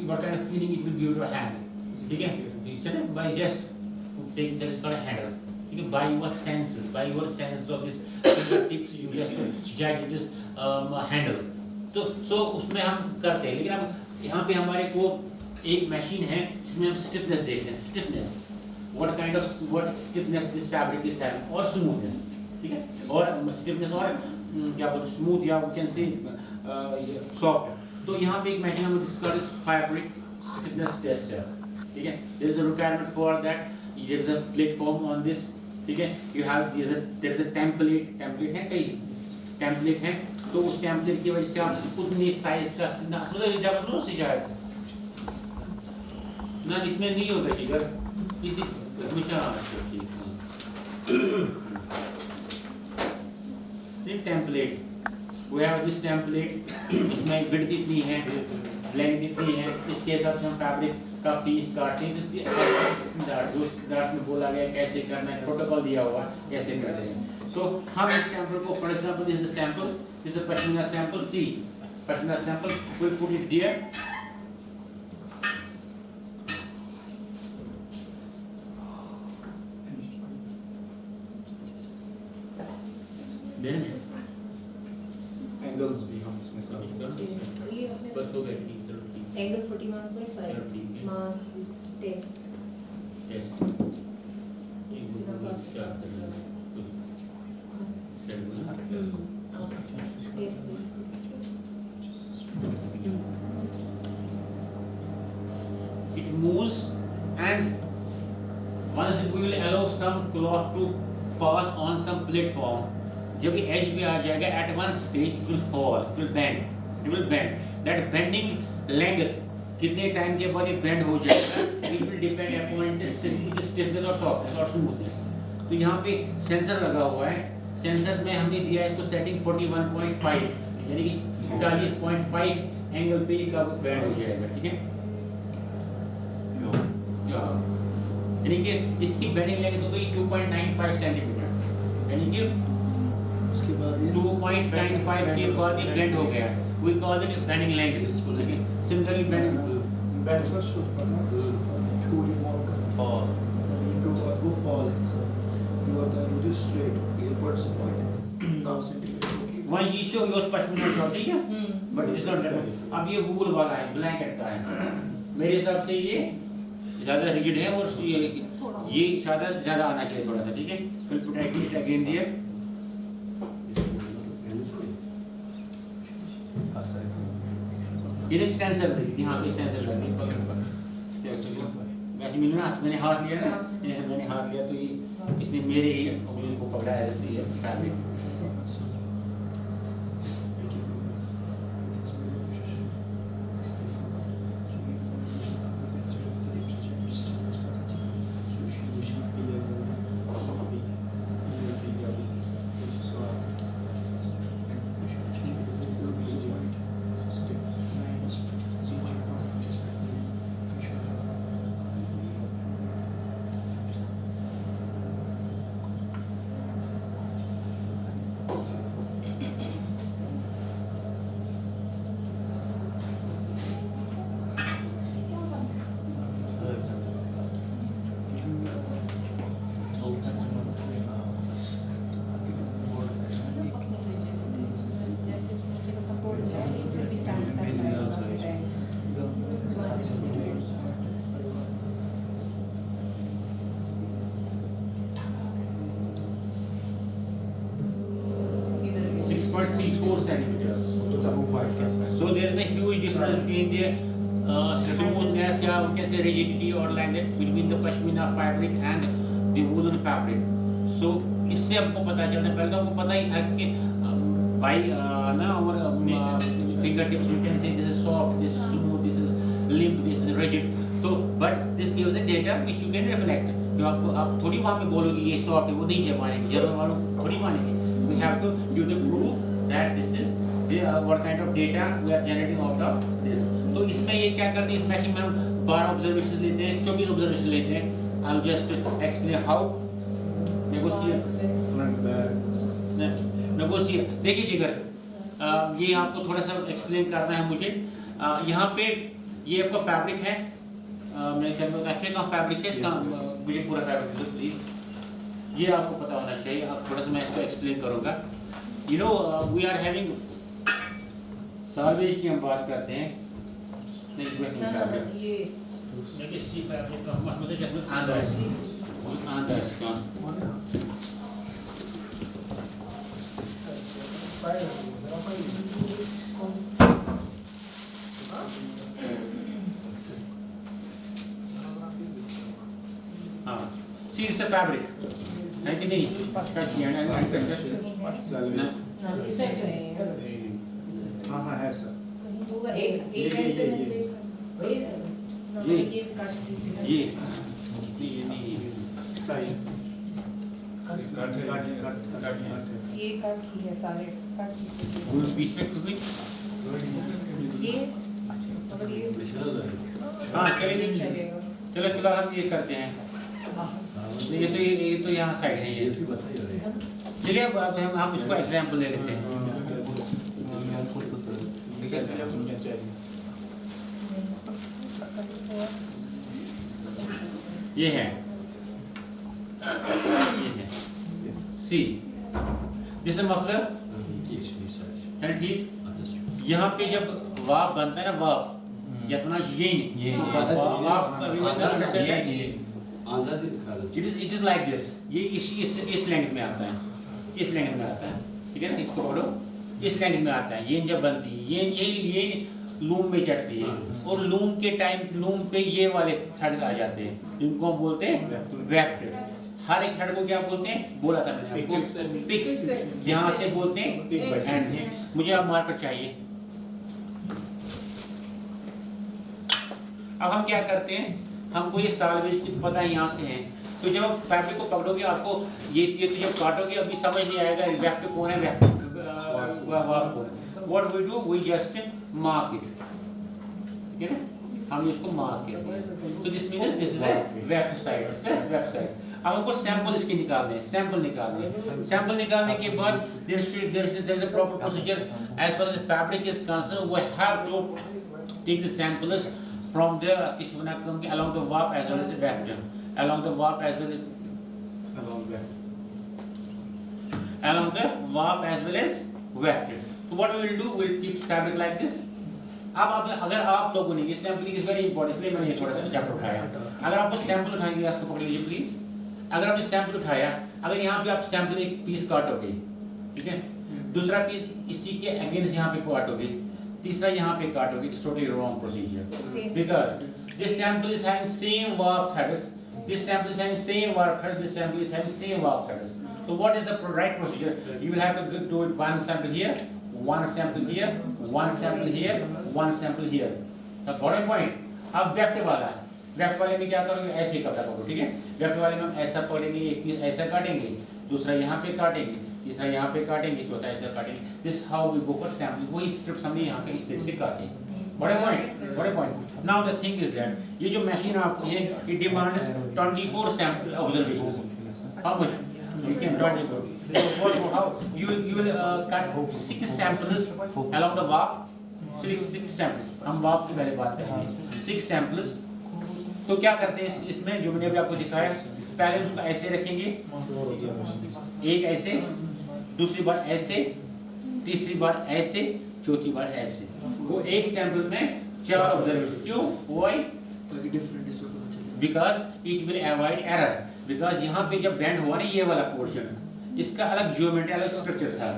What kind of feeling it will give to a hand? ठीक है. By just taking that, it's got a handle. By your senses of this fingertips, you just judge it as handle. तो so उसमें हम करते हैं. लेकिन अब यहाँ पे हमारे को एक मशीन है जिसमें हम स्टिफनेस देखते हैं. Stiffness, what stiffness this fabric is having, और smoothness, ठीक है, और stiffness और क्या बोलते हैं, smooth या we can say soft. तो यहाँ पे एक मशीन हम जिसका fabric stiffness tester, ठीक है. There is a requirement for that. There is a platform on this, ठीक है. You have there is a template है, कई template है. तो उस template की वजह से आप उतनी साइज का ना इसमें नहीं होगा, ठीक है. इसी हमेशा template, we have this template. इसमें विड्थ इतनी है, लेंथ इतनी है, इसके हिसाब से हम फैब्रिक का पीस काटते हैं. जो में बोला गया कैसे करना है, प्रोटोकॉल दिया हुआ कैसे करते हैं. तो हम इस सैंपल को, for example this is the sample, this is pashmina sample. See pashmina sample, we'll put it there. Then angles भी हम इसमें सब बस हो गया. Angle 41.5, mass 10. It moves, and once we will allow some cloth to pass on some platform, जब ये edge पे आ जाएगा, at one stage it will fall, it will bend. That bending length कितने टाइम के बाद ये bend हो जाएगा, it will depend upon the stiffness or softness or smoothness. तो यहाँ पे सेंसर लगा हुआ है, सेंसर में हमने दिया है इसको सेटिंग 41.5, यानी कि 41.5 एंगल पे ये कब बैंड हो जाएगा, ठीक है? यानी कि इसकी बेंडिंग लेंथ हो गई 2.95 सेंटीमीटर, यानी कि उसके बाद ये 2.95 के बाद ये बेंड हो गया, we call it bending length. Similarly bending band पर शूट करना टू रिमोट और to go fall so you are the root straight airports point now centimeter okay one issue yours pashmina short, ठीक है? But it's not that. अब ये वूल वाला है, blanket का है, मेरे हिसाब से ये ज़्यादा रिजिड है और ये ज़्यादा आना चाहिए थोड़ा सा, ठीक है? We'll protect it again there. ये सेंसर देखिए, यहाँ पे सेंसर लगे पकड़ पर, मैंने हाथ लिया ना, मैंने हाथ लिया तो ये इसने मेरे ही उंगली को पकड़ा है, इसलिए fabric. So there is a huge difference between the smoothness, या we can say rigidity or length between the pashmina fabric and the woolen fabric. So इससे हमको पता चलता है, पहले तो हमको पता ही था कि भाई ना और fingertips you can say this is soft, this is smooth, this is limp, this is rigid. So but this gives a data which you can reflect. तो आप थोड़ी वहाँ पे बोलोगे ये soft है, वो नहीं है मानेंगे, जर्मन वालों थोड़ी मानेंगे. We have to give the proof that this is what kind of data we are generating out of this. तो इसमें ये क्या करते हैं, इस मैशिंग में हम 12 ऑब्जर्वेशन लेते हैं, 24 ऑब्जर्वेशन लेते हैं. I'll just explain how negotiate. देखिए जिगर, ये आपको थोड़ा सा एक्सप्लेन करना है मुझे. यहाँ पे ये आपका फैब्रिक है, मैं चैनल कैसे का फैब्रिक है, इसका मुझे पूरा फैब्रिक दो प्लीज. ये आपको पता होना चाहिए, आप थोड़ा सा मैं इसको एक्सप्लेन करूँगा. You know we are having salvage की हम बात करते हैं, नहीं फैब्रिक ये सी फैब्रिक का मतलब जब आंदर्स का हाँ सी इट्स अ फैब्रिक है कि नहीं, हाँ हाँ है सर ये सही ये कट ही है, सारे कट बीच में कुछ ये मतलब ये हाँ चलिए चलेगा. चलो फिलहाल हम ये करते हैं. ये तो यहाँ साइड है ये. चलिए अब हम इसको एग्जाम्पल ले लेते हैं. ये है सी, दिस मफलर है ठीक. यहाँ पे जब वाव बनता है ना, वाव या तो ना ये आंधा से दिखा दो। इट इज लाइक दिस, ये इस लेंथ में आता है, इस लेंथ में आता है, ठीक है ना, इसको पकड़ो, इस लेंथ में आता है, ये जब बनती है ये लूम में चढ़ती है, और लूम के टाइम लूम पे ये वाले थ्रेड्स आ जाते हैं, जिनको हम बोलते हैं वेफ्ट। हर एक थ्रेड को क्या बोलते हैं, बोला था मैंने आपको, पिक्स, यहाँ से बोलते हैं एंड्स। मुझे अब मार्कर चाहिए। अब हम क्या करते हैं, हमको ये साल्वेज की पता है यहाँ से है, तो जब आप फैब्रिक को पकड़ोगे आपको ये तो जब काटोगे अभी समझ नहीं आएगा वेफ्ट कौन है, वेफ्ट वाप कौन है। What we do, we just mark it, ठीक है ना, हम इसको मार्क करते हैं। तो this means this is weft side, weft side. अब हमको सैंपल इसके निकालने हैं, सैंपल निकालने हैं। सैंपल निकालने के बाद there is a proper procedure as far as fabric is concerned, we have to take the samples from the along the warp as well as the weft, along the warp as well as along the warp as well as weft. So what we will do, we will keep fabric like this. अब अगर आप लोगों ने ये sampling is very important, इसलिए मैंने ये थोड़ा सा चैप्टर उठाया। अगर आपको सैंपल उठाएंगे, इसको पकड़ लीजिए प्लीज। अगर आपने सैंपल उठाया, अगर यहाँ पे आप सैंपल एक पीस काटोगे, ठीक है, दूसरा पीस इसी के अगेंस्ट यहाँ पे काटोगे, तीसरा यहाँ पे काटोगे, it's totally wrong procedure, because this sample is having same warp threads, this sample is having same warp threads, this sample is having same warp threads. So what is the right procedure? You will have to do it one sample here, one sample here, one sample here, one sample here. So got a point? अब weft वाला, weft वाले में क्या करोगे, ऐसे कपड़ा पकड़ो, ठीक है। वेफ्ट वाले में हम ऐसा पकड़ेंगे, एक पीस ऐसा काटेंगे, दूसरा यहाँ पे काटेंगे, तीसरा यहाँ पे काटेंगे, चौथा ऐसा काटेंगे। This how we go for sampling. वही स्ट्रिप्स हमने यहाँ पे इस तरह से काटे। What a point? What a point? Now the thing is that ये जो मशीन आपको है, it demands 24 sample observations. How much? You can 24. So how you will cut 6 samples along the warp. 6 samples. हम warp की पहले बात करेंगे। 6 samples. तो क्या करते हैं इसमें, जो मैंने अभी आपको दिखाया, पहले उसको ऐसे रखेंगे, एक ऐसे, दूसरी बार ऐसे, तीसरी बार ऐसे, चौथी बार ऐसे। वो एक सैंपल में 4 ऑब्जर्वेशन। क्यों? व्हाई? ताकि डिफरेंट इसमें पता चले। Because it will avoid error. Because यहाँ पे जब बेंड हुआ ना, ये वाला पोर्शन, इसका अलग जियोमेट्री, अलग स्ट्रक्चर था।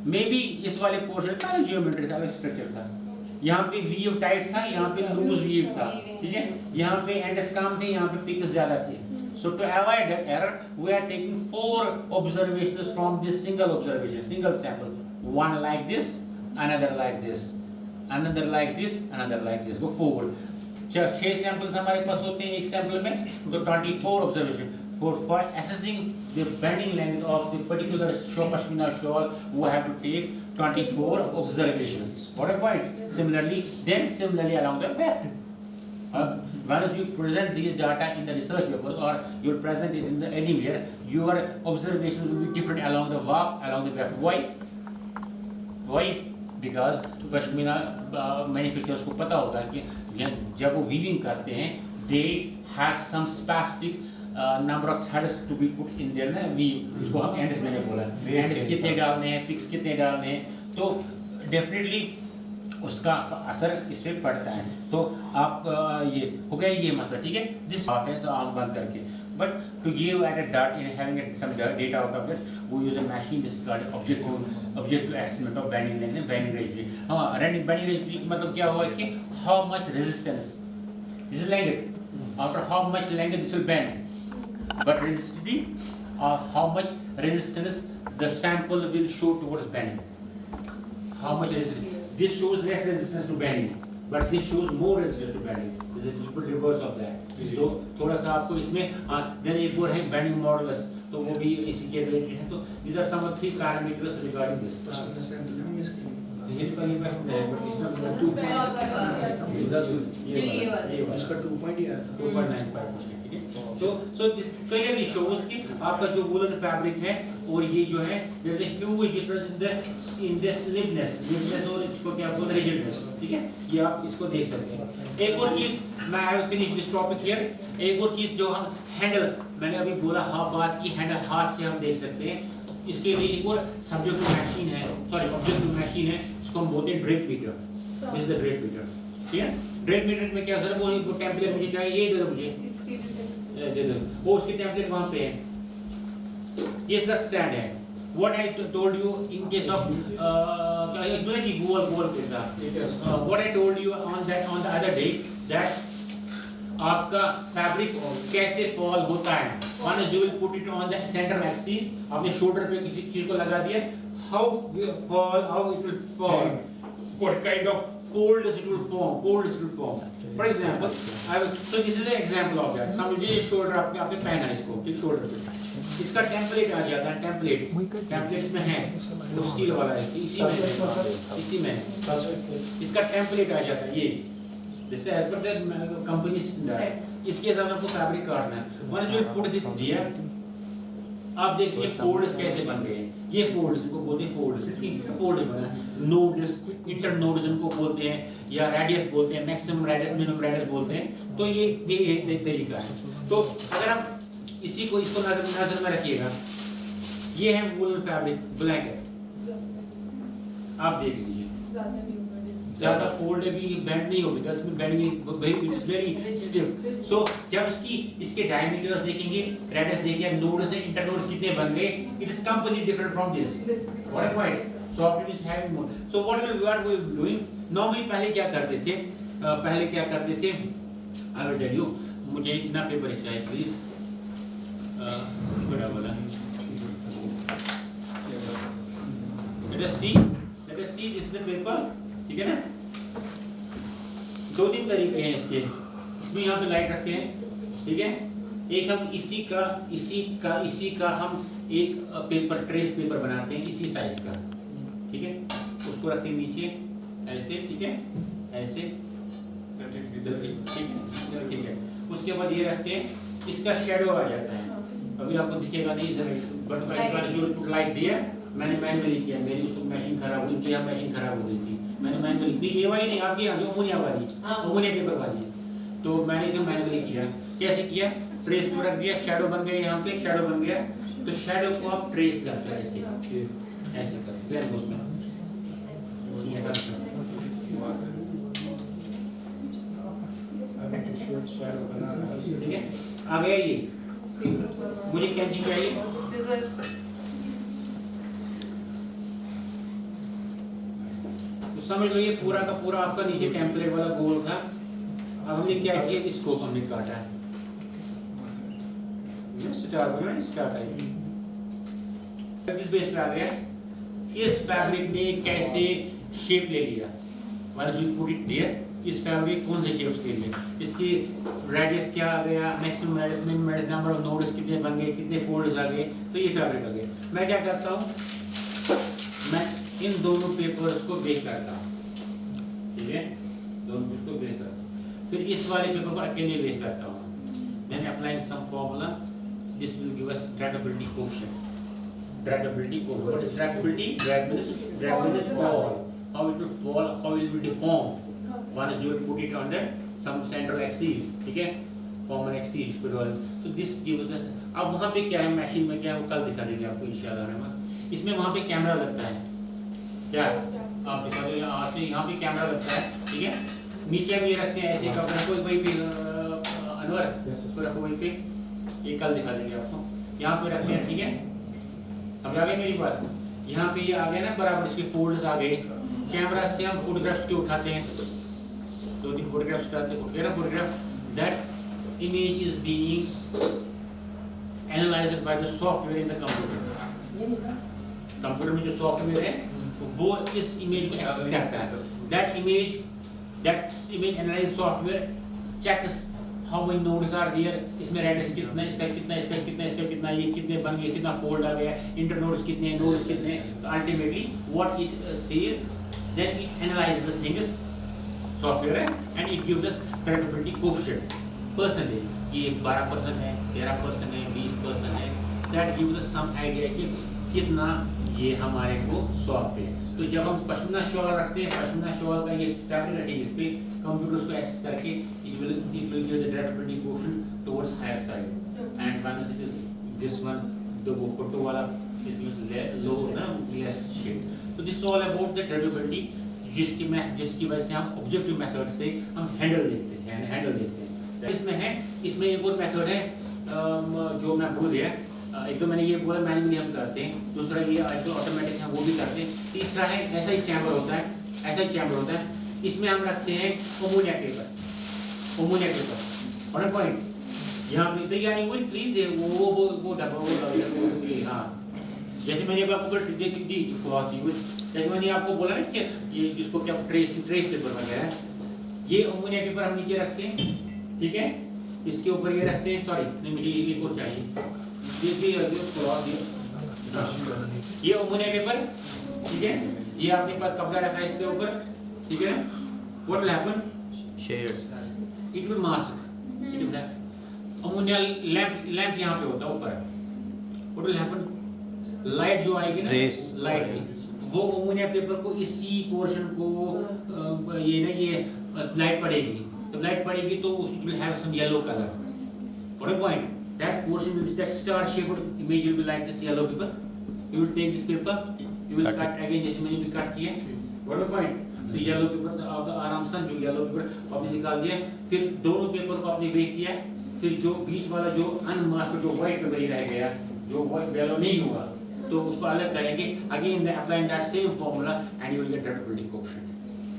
मे बी इस वाले पोर्शन का अलग जियोमेट्री था, अलग स्ट्रक्चर था। यहाँ पे वीव टाइट था, यहाँ पे लूज वीव था, ठीक है। यहाँ पे एंड्स कम थे, यहाँ पे पिक्स ज्यादा थे। So to avoid that error, we are taking 4 observations from this single observation, single sample. One like this, another like this, another like this, another like this. Go forward. 6 samples हमारे पास होते हैं एक sample में, तो 24 observation. For assessing the bending length of the particular pashmina shawl, we have to take 24 observations. What a point? Similarly along the weft. Once you present these data in the research papers or you present it in the anywhere, your observations will be different along the warp, along the weft. Why? Because pashmina manufacturers को पता होगा कि जब वो weaving करते हैं, they had some specific number of threads to be put in there ना, weave, इसको हम एंड्स मैंने बोला, एंड्स कितने डालने हैं, पिक्स कितने डालने हैं, तो डेफिनेटली उसका असर इस पे पड़ता है। तो आप ये हो गया ये मसला, ठीक है। दिस ऑफेंस आम बंद करके, but to give at a data in having some data out of this, we use a machine, this is called objective assessment of bending length, bending rigidity. Bending rigidity मतलब क्या हुआ कि how much resistance, this is length, after how much length this will bend, but rigidity, how much resistance the sample will show towards bending, how much resistance. This shows less resistance to bending, but this shows more resistance to bending. This is the reverse of that. So थोड़ा सा आपको इसमें then एक और है bending modulus, तो वो भी इसी के रिलेटेड है। तो these are some of the parameters regarding this. उसका सैंपल है इसके लिए। ये पर ये पर इसमें 2 ये उसका 2 पॉइंट ही आया था। 2.95%, ठीक है। So this clearly shows कि आपका जो woolen fabric है और ये जो है, there is a huge difference in the slimness और इसको क्या बोलते हैं, rigidness, ठीक है। ये आप इसको देख सकते हैं। एक और चीज, मैं I will finish this topic here. एक और चीज जो हम हैंडल, मैंने अभी बोला बात की हैंडल हाथ से हम देख सकते हैं। इसके लिए एक और सब्जेक्टिव मशीन है, सॉरी ऑब्जेक्टिव मशीन है, इसको हम बोलते हैं drape meter. This is the drape meter, ठीक है। ड्रेप मीटर में क्या सर, वो टेम्पलेट मुझे चाहिए, ये दे दो मुझे, वो उसकी टेम्पलेट वहाँ पे है, ये इसका स्टैंड है। What I told you in case of what I told you on the other day that आपका फैब्रिक कैसे फॉल होता है। One is you will put it on the center axis, आपने शोल्डर पे किसी चीज को लगा दिया, how it will fall, what kind of folds it will form. For example, so this is an example of that. समझिए ये shoulder आपने पहना इसको, ठीक शोल्डर पे, इसका टेम्पलेट आ जाता है, टेम्पलेट में है, तो स्टील वाला है, इसी में इसका टेम्पलेट आ जाता है ये, जैसे as per the company standard, इसके हिसाब से आपको फैब्रिक काटना है। Once you put it there, आप देखिए फोल्ड्स कैसे बन गए हैं, ये फोल्ड्स को बोलते हैं फोल्ड्स, ठीक है, फोल्ड्स बना, नोड्स, इंटर नोड्स इनको बोलते हैं, या रेडियस बोलते हैं, मैक्सिमम रेडियस, मिनिमम रेडियस बोलते हैं। तो ये एक तरीका है। तो अगर आप इसको नजर में रखिएगा, ये है वूलन फैब्रिक ब्लैंकेट, आप देख लीजिए, ज्यादा फोल्ड भी बेंड नहीं होगी, इसमें bending it is very stiff. So जब इसके डायमीटर्स देखेंगे, रेडियस देखिए, नोड्स हैं, इंटर नोड्स कितने बन गए, it is completely different from this. What is soft is having more. So what we are doing normally, पहले क्या करते थे, आई विल टेल यू, मुझे इतना पेपर चाहिए प्लीज, बड़ा वाला, let us see this is the paper, ठीक है ना। दो तीन तरीके हैं इसके, इसमें यहाँ पे लाइट रखते हैं, ठीक है, एक हम इसी का हम एक पेपर, ट्रेस पेपर बनाते हैं इसी साइज का, ठीक है, उसको रखते हैं नीचे ऐसे, ठीक है, ऐसे, ठीक है, उसके बाद ये रखते हैं, इसका शेडो आ जाता है, अभी आपको दिखेगा नहीं जरा, बट लाइट दिया, मैंने मैनुअली किया, मेरी उस मशीन खराब हुई थी, मशीन खराब हो गई थी, मैंने मैनुअली, ये वाली नहीं, आपकी जो अमोनिया वाली, अमोनिया पेपर वाली, तो मैंने फिर मैनुअली किया। कैसे किया, ट्रेस पे रख दिया, शेडो बन गया, यहाँ पे शेडो बन गया, तो शेडो को आप ट्रेस करते हैं ऐसे करते हैं उसमें, ठीक है, आ गया ये, मुझे कैंची चाहिए, तो समझ लो ये पूरा का पूरा आपका नीचे टेम्पलेट वाला गोल था। अब हमने क्या किया, इसको हमने काटा, इस बेस पे आ गया, इस फैब्रिक ने कैसे शेप ले लिया, इस फैब्रिक कौन से शेप्स ले लिए, इसकी रेडियस क्या आ गया, maximum radius, minimum radius, number of nodes कितने बन गए, कितने फोल्ड्स आ गए, तो ये फैब्रिक आ गया। मैं क्या करता हूँ, मैं इन दोनों पेपर्स को बेक करता हूँ, ठीक है, दोनों पेपर को बेक करता हूँ, फिर इस वाले पेपर को अकेले बेक करता हूँ, then applying some formula, this will give us dragability quotient. What is dragability? Drag means fall. How it will fall, how it will deform. One is you will put it on the some central axis, ठीक है, common axis पर वाले, so this gives us। अब वहाँ पे क्या है, machine में क्या है, वो कल दिखा देंगे आपको इंशाल्लाह रहमान। इसमें वहाँ पे कैमरा लगता है, क्या आप दिखा दो, यहाँ पे कैमरा लगता है, ठीक है, नीचे हम ये रखते हैं ऐसे कपड़े को, वहीं पे अनवर इसको रखो वहीं पे, ये कल दिखा देंगे आपको, यहाँ पे रखते हैं, ठीक है, समझ आ गई मेरी बात, यहाँ पे ये आ गए ना बराबर, इसके फोल्ड्स आ गए, कैमरा से हम फोटोग्राफ्स के उठाते हैं, दो तीन फोटोग्राफ्स उठाते हैं, photograph, that image is being analysed by the software in the computer. Computer में जो सॉफ्टवेयर है वो इस इमेज को एक्सेस करता है, that image analyse software checks how many nodes are there, इसमें रेडियस कितना, इसका कितना, इसका कितना, इसका कितना, ये कितने बन गए, कितना फोल्ड आ गया, इंटर नोड्स कितने, नोड्स कितने, ultimately what it says, then it analyses the things, software है, and it gives us crackability coefficient, percentage, ये 12% है, 13% है, 20% है, that gives us some idea कि कितना ये हमारे को सॉफ्ट है। तो जब हम पश्मीना शॉल रखते हैं, पश्मीना शॉल का ये फैब्रिक रखेंगे, इस पे कंप्यूटर्स को एक्सेस करके it will give the dragability coefficient towards higher side, and when it is this one, the photo वाला इट मींस लो ना, लेस शेड। तो this all about the dragability, जिसकी वजह से हम ऑब्जेक्टिव मेथड से हम हैंडल देखते हैं, इसमें है, इसमें एक और मेथड है जो मैं भूल गया, एक तो मैंने ये बोला मैनुअली हम करते हैं, दूसरा ये जो ऑटोमेटिक है वो भी करते हैं, तीसरा है ऐसा ही चैम्बर होता है, ऐसा ही चैम्बर होता है, इसमें हम रखते हैं अमोनिया पेपर और पॉइंट यहाँ पे तैयारी हुई प्लीज वो डब्बा हाँ, जैसे मैंने आपको जैसे मैंने आपको बोला ना कि ये इसको क्या ट्रेस पेपर वगैरह है, ये अमोनिया पेपर हम नीचे रखते हैं, ठीक है, इसके ऊपर ये रखते हैं, सॉरी नहीं मुझे एक और चाहिए, ये अमोनिया पेपर, ठीक है, ये आपके पास कपड़ा रखा है इसके ऊपर, ठीक है, what will happen, it will mask, it will ammonia lamp यहाँ पे होता है ऊपर, व्हाट विल हैपन, लाइट जो आएगी ना, लाइट की वो अमोनिया पेपर को इसी पोर्शन को ये लाइट पड़ेगी, तो लाइट पड़ेगी तो it will have some yellow color. What a point! That portion will that star-shaped image will be like this yellow paper. You will take this paper, you will cut again जैसे मैंने भी cut किया. What a point! तो yellow paper आराम से जो yellow paper आपने निकाल दिया, फिर दोनों पेपर को आपने वेट किया, फिर जो बीच वाला जो unmasked जो white पेपर ही रह गया, जो yellow नहीं हुआ, तो उसको अलग करेंगे. Again, applying that same formula, and you will get reducibility coefficient.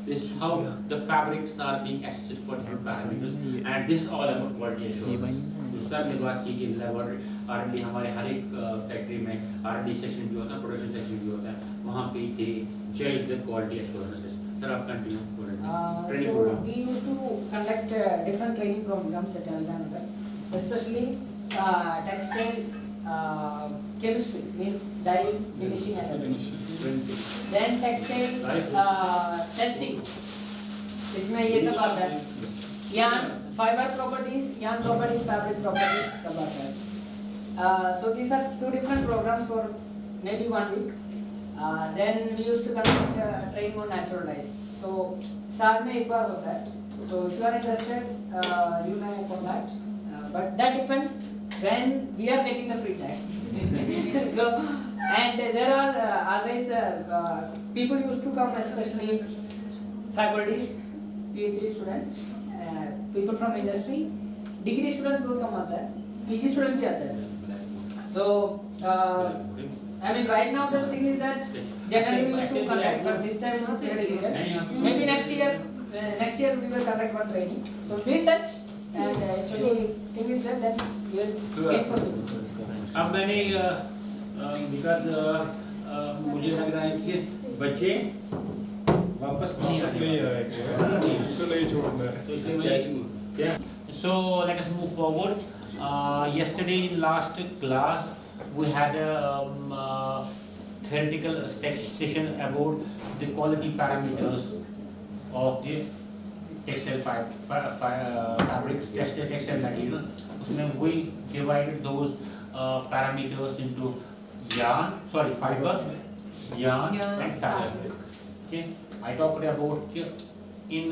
This is how the fabrics are being assessed for different parameters, and this is all about quality assurance. दूसरा में बात की कि लेबोरेटरी R&D हमारे हर एक factory में R&D section भी होता है, प्रोडक्शन सेक्शन भी होता है, वहाँ पे they judge the quality assurances. Sir, आप continue करें. Training So program. we used to conduct different training programs at Alexander, especially textile chemistry, means dye, finishing and everything. Then textile testing, इसमें ये सब आता है, yarn fiber properties, yarn properties, fabric properties सब आता है. So these are two different programs for maybe 1 week. Then we used to conduct training on natural dyes. So साल में एक बार होता है. So if you are interested, you may contact. But that depends when we are getting the free time. So and there are always people used to come, especially faculties, PhD students, people from industry, degree students बहुत कम आता है, PG students भी आते हैं. So I mean right now the thing is that generally we used to conduct, but this time it's very difficult. Maybe next year we will conduct one training. So be in touch, and actually thing is that we will wait for you. अब मैंने because मुझे लग रहा है कि बच्चे वापस नहीं आएंगे. So let us move forward. Yesterday in last class we had a theoretical session about the quality parameters of the textile fabrics, textile material. उसमें we divided those parameters into fiber, yarn and fabric. Okay, I talked about in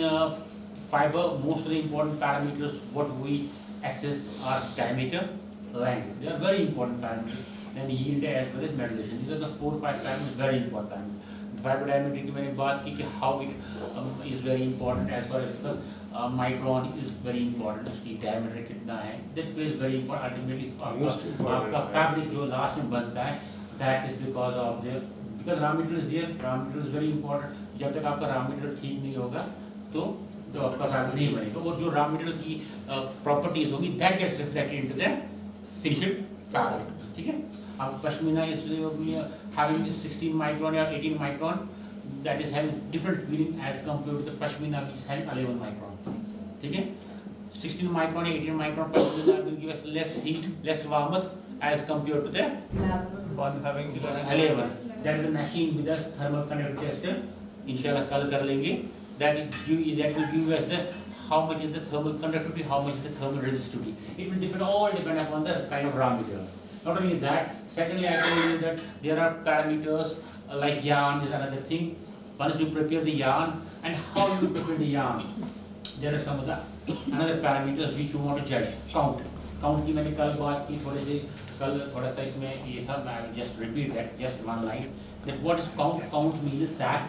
fiber most of the important parameters what we assess are diameter, length. They are very important parameters. Then yield as well as modulation. These are the 4 or 5 parameters, very important parameters. Fiber diameter की मैंने बात की कि how it is very important as far as because micron is very important. उसकी diameter कितना है, that plays very important. Ultimately आपका fabric जो last में बनता है, that is because raw material is there. Raw material is very important. जब तक आपका raw material ठीक नहीं होगा तो आपका fabric नहीं बनेगा. और जो raw material की properties होगी, that gets reflected into the finished fabric. ठीक है? अब pashmina is having 16 micron or 18 micron, that is having different feeling as compared to the pashmina which is having 11 micron. ठीक है? 16 micron, 18 micron pashmina will give us less heat, less warmth as compared to the one having 11. That is a machine with us thermal conductivity tester. Inshallah कल कर लेंगे. That will give us the how much is the thermal conductivity, how much is the thermal resistivity. It will all depend upon the kind of raw material. Not only that, secondly, I told you that there are parameters like yarn is another thing. Once you prepare the yarn and how you prepare the yarn, there are some of the another parameters which you want to judge. Count की मैंने कल बात की थोड़ा सा इसमें ये था. I will just repeat that, just one line. That what is count? Count means that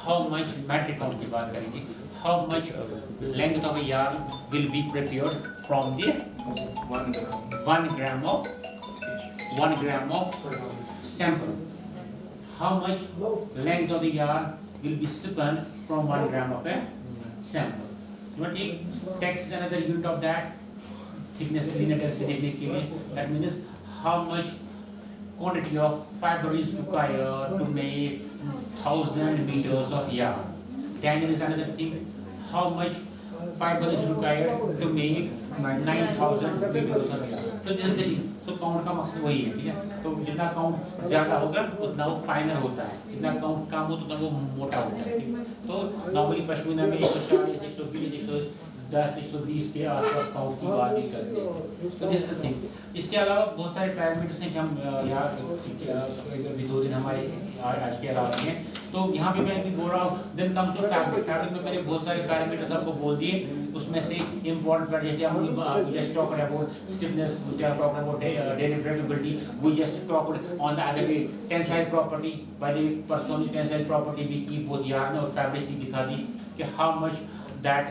how much metric count की बात करेंगे. How much length of a yarn will be prepared from the 1 gram of sample. How much length of the yarn will be spun from 1 gram of a sample? So text is another unit of that. Thickness linear density देखने के लिए, that means how much quantity of fiber is required to make 1000 meters of yarn. Tangent is another thing. How much fiber is required to make 9000 meters of yarn. So this is the thing. So count का मकसद वही है, ठीक है? तो जितना count ज़्यादा होगा उतना वो फाइनर होता है, जितना count कम हो उतना वो मोटा होता है। तो नॉर्मली पश्मीना में 140, 120, 110, 120 के आसपास काउंट की बात ही करते हैं। तो दिस इज द थिंग। इसके अलावा बहुत सारे पैरामीटर्स हैं कि हम यहाँ अभी 2 दिन हमारे आज के अलावा हैं। तो यहाँ पे मैं भी बोल रहा हूँ, then come to fabric. Fabric में मैंने बहुत सारे पैरामीटर्स आपको बोल दिए, उसमें से इम्पोर्टेंट पर जैसे हम just talk about stiffness, we are talking about derivatibility, we just talked on the other day tensile property. By the परसों टेंसाइल प्रॉपर्टी भी की बोथ यार्न और फैब्रिक की दिखा दी कि how much that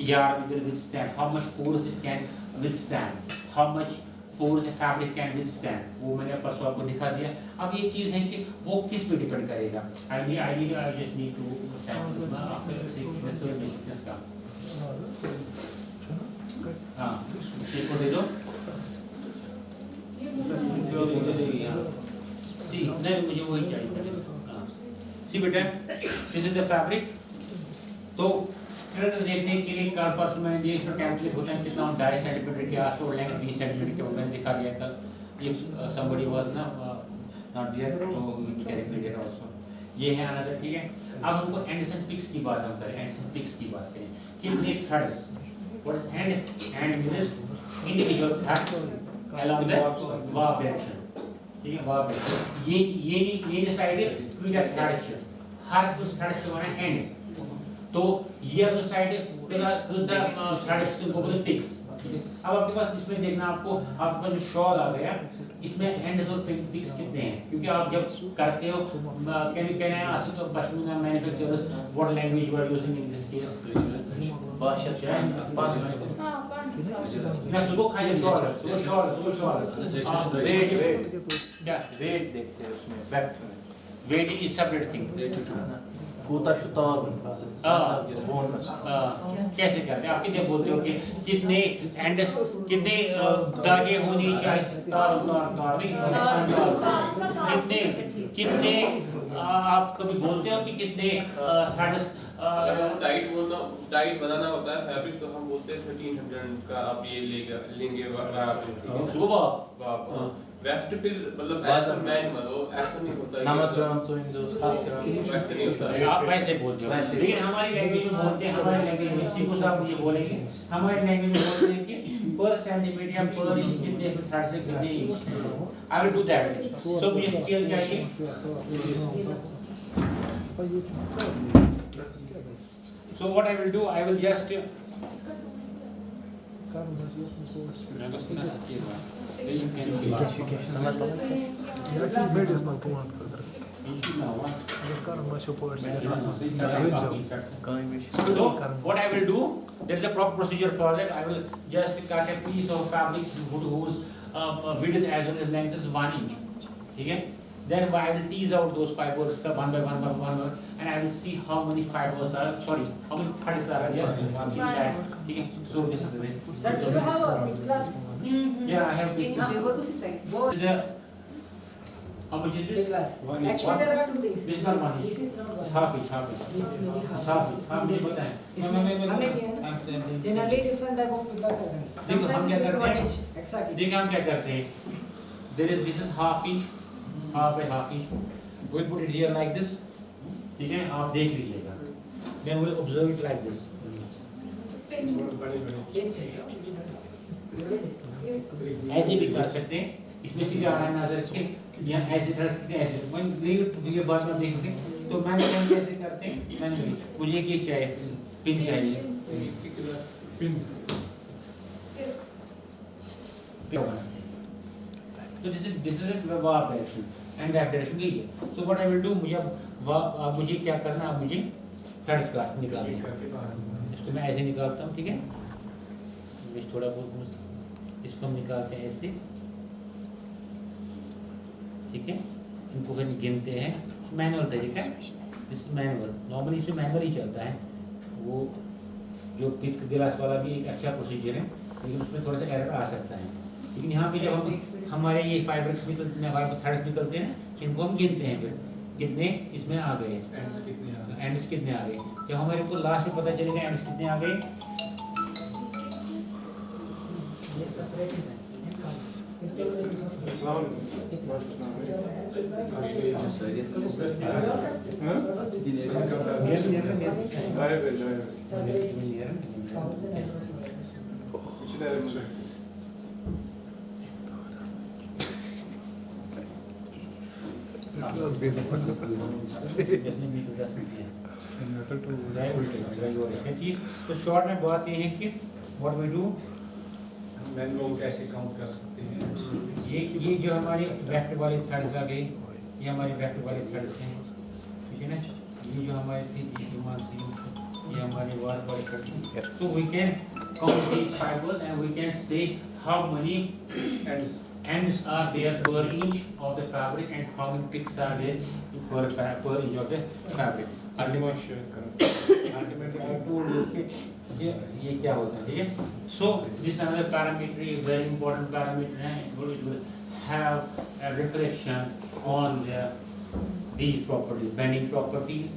yarn will withstand, how much force it can withstand, how much force a fabric can withstand, वो मैंने परसों आपको दिखा दिया। अब ये चीज़ है कि वो किस पे डिपेंड करेगा। I just need to sample का हाँ इसे को दे दो। सी नहीं मुझे वही चाहिए। सी बेटा this is the fabric। तो स्ट्रेंथ देखने के लिए कल परसों मैंने दिया, इसमें कैलकुलेट होता है कितना 2.5 सेंटीमीटर के आसपास और लेंथ 20 सेंटीमीटर के मैंने दिखा दिया कल। If somebody was not there so we can repeat it also। ये है अनदर, ठीक है। अब हमको एंडरसन पिक्स की बात हम करें, एंडरसन पिक्स की बात करें। कितने threads, what is and with this individual thread along the warp direction, ठीक है। warp direction ये साइड है क्विटा थ्रेड, हर कुछ थ्रेड से बना एंड। तो ये जो साइड थ्रेड पिक्स। अब आपके पास इसमें देखना आपको, आपका जो शॉल आ गया इसमें एंड्स और पिक्स कितने हैं, क्योंकि आप जब करते हो can I ask the pashmina manufacturers what language you are using in this case? भाषा क्या है? ना सुबह खाए शॉल वेट देखते हैं उसमें, वेट इज सेपरेट थिंग। कैसे करते हैं आप? कितने बोलते हो कि कितने एंडस, कितने धागे होने चाहिए, कितने आप कभी बोलते हो कि कितने थ्रेड्स? डाइट बनाना होता है फैब्रिक, तो हम बोलते हैं 1300 का आप ये लेंगे सुबह वेजिटेबल, मतलब ऐसा मैनुअल हो, ऐसा नहीं होता है। नमक ग्राम सो इन जो 7 ग्राम वैसे नहीं होता है। आप वैसे बोलते हो, लेकिन हमारी लैंग्वेज में बोलते हैं, हमारी लैंग्वेज में सीखो साहब मुझे बोलेंगे, हमारी लैंग्वेज में बोलते हैं कि पर सेंटीमीटर पर इंच कितने थ्रेड से कितने inch. I will do that. So मुझे स्केल चाहिए। So what I will do, I will just So what I will do, there is a proper procedure for that. I will just cut a piece of fabric whose width as well as length is 1 inch. Okay? Then I will tease out those fibers one by one, and I will see how many fibers are, how many threads are there. Okay? So this is the way. Sir, do you have a class? Yeah, I have. How much is this? Actually, there are 2 things. This is not 1 inch. This is not 1 inch. Half inch, half inch. This may be half. half inch. हाँ मुझे पता है। इसमें हमने किया है ना, generally different type of glass are there. देखो हम क्या करते हैं? Exactly. देखिए हम क्या करते हैं? This is half inch, half by half inch. We'll put it here like this. ठीक है, आप देख लीजिएगा. Then we'll observe it like this. ऐसे भी कर सकते हैं, इसमें सीधे आना नजर के यहाँ ऐसे थ्रेड्स कितने ऐसे, मैं ये बात में देखोगे तो मैंने कैसे करते हैं, मैंने मुझे ये चाहिए, पिन चाहिए, पिन तो this is warp direction and that direction यही है। सो व्हाट आई विल डू, मुझे क्या करना है, मुझे थ्रेड्स का निकालना है, इसको मैं ऐसे निकालता हूँ, ठीक है, वेस्ट थोड़ा बहुत इसको हम निकालते हैं ऐसे, ठीक है। इनको फिर गिनते हैं, मैनुअल तरीका है, दिस मैनुअल, नॉर्मली इसमें मैनुअल ही चलता है। वो जो पिक गिलास वाला भी एक अच्छा प्रोसीजर है, लेकिन उसमें थोड़ा सा एरर आ सकता है। लेकिन यहाँ पे जब हम हमारे ये फाइब्रिक्स निकलते हैं, फाइबर थ्रेड्स निकलते हैं, इनको हम गिनते हैं फिर कितने इसमें आ गए, एंड्स कितने आ गए। जब हमारे को लास्ट में पता चलेगा एंड्स कितने आ गए, तो शॉर्ट में बात ये है कि व्हाट वी डू, मैन लोग कैसे काउंट कर सकते हैं? ये जो हमारे लेफ्ट वाले थ्रेड्स आ गए, ये हमारे लेफ्ट वाले थ्रेड्स हैं, ठीक है ना। ये जो हमारे थे ये हमारे वार वाले थ्रेड्स हैं। तो we can count these fibres and we can say how many ends are there per inch of the fabric and how many picks are there per inch of the fabric. Ultimately I told you कि ये क्या होता है, ठीक है। So this another parameter is very important parameter है, it will have a reflection on these properties, bending properties,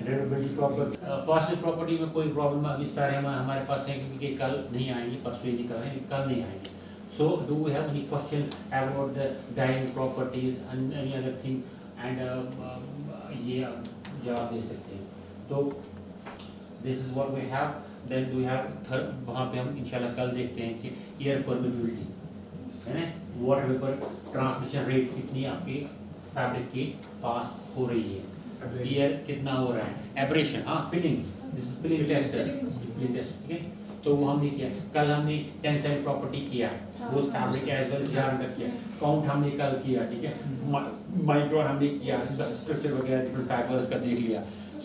readability property, fastness property में कोई problem अभी सारे हमारे पास है क्योंकि कल नहीं आएंगे, परसों ही निकल रहे हैं, कल नहीं आएंगे। So do we have any question about the dyeing properties and any other thing? And ये जवाब दे सकते हैं। तो this is what we have. Then we have third, वहाँ पे हम इंशाल्लाह कल देखते हैं कि air permeability है ना, water vapor transmission rate कितनी आपके फैब्रिक के पास हो रही है, एयर कितना हो रहा है, एब्रेशन, हाँ पिलिंग, दिस इज पिलिंग टेस्ट, पिलिंग टेस्ट, ठीक है। तो वो हमने किया, कल हमने टेंसाइल प्रॉपर्टी किया, वो फैब्रिक एज वेल ध्यान रखिए, काउंट हमने कल किया, ठीक है, माइक्रोन हमने किया, बस स्ट्रक्चर वगैरह डिफरेंट फैक्टर्स का देख लिया।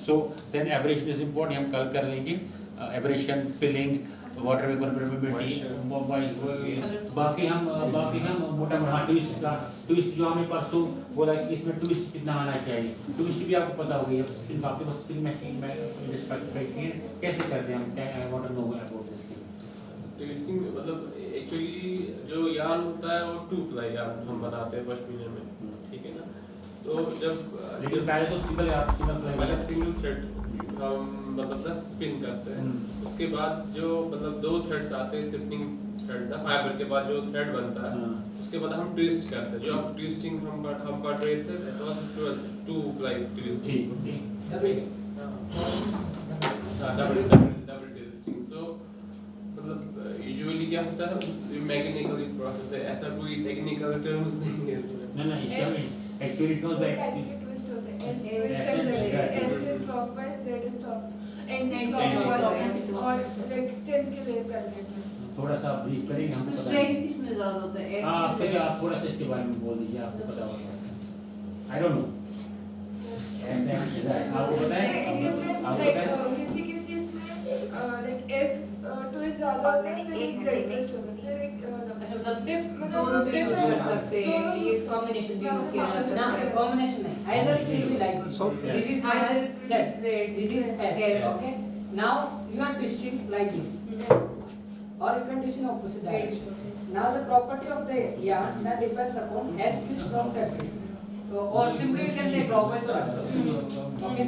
So then abrasion is important, हम कल कर लेंगे abrasion, pilling, water vapour permeability, बाकी हम मोटा मोटा ट्विस्ट जो हमने परसों बोला कि इसमें ट्विस्ट कितना आना चाहिए, ट्विस्ट भी आपको पता होगा, स्पिन आपके पास स्पिन मशीन में कैसे करते हैं हम, I want to know about this thing. Twisting मतलब एक्चुअली जो यार्न होता है वो 2 प्लाई यार्न हम बनाते हैं पश्मीना में, ठीक है ना। तो जब लेकिन पहले तो पहले सिंगल थ्रेड हम मतलब 10 स्पिन करते हैं, उसके बाद जो मतलब 2 थ्रेड्स आते हैं सिपनिंग थ्रेड ना, फाइबर के बाद जो थ्रेड बनता है उसके बाद हम ट्विस्ट करते हैं। जो आप ट्विस्टिंग हम कर रहे थे that was 2 ply twisting, double twisting. So मतलब यूजुअली क्या होता है, मैकेनिकल प्रोसेस है, ऐसा कोई टेक्निकल टर्म्स नहीं है इसमें। ना actually it knows like twist होता है, S is clockwise, Z is anti clockwise, और लाइक स्ट्रेंथ के लिए करने में थोड़ा सा ब्रीफ करेंगे, हमको तो पता स्ट्रेंथ किसमें ज्यादा होता है? हाँ आप थोड़ा सा इसके बारे में बोल दीजिए, आपको पता होगा, आई डोंट नो, ऐसे आपको पता है, किसी इसमें लाइक एस ट्विस्ट ज्यादा होता है, फिर एक जेड ट्विस्ट होता है, फिर एक अच्छा मतलब दोनों भी यूज कर सकते हैं, ये कॉम्बिनेशन भी यूज किया जा सकता है। combination नहीं, either it will be like this. This is Either Z, this is S. Yes. Okay. Now you are twisting like this, or you can twist in opposite direction. Now the property of the yarn that depends upon S twist or Z twist. So or simply you can say clockwise or anti-clockwise. Okay.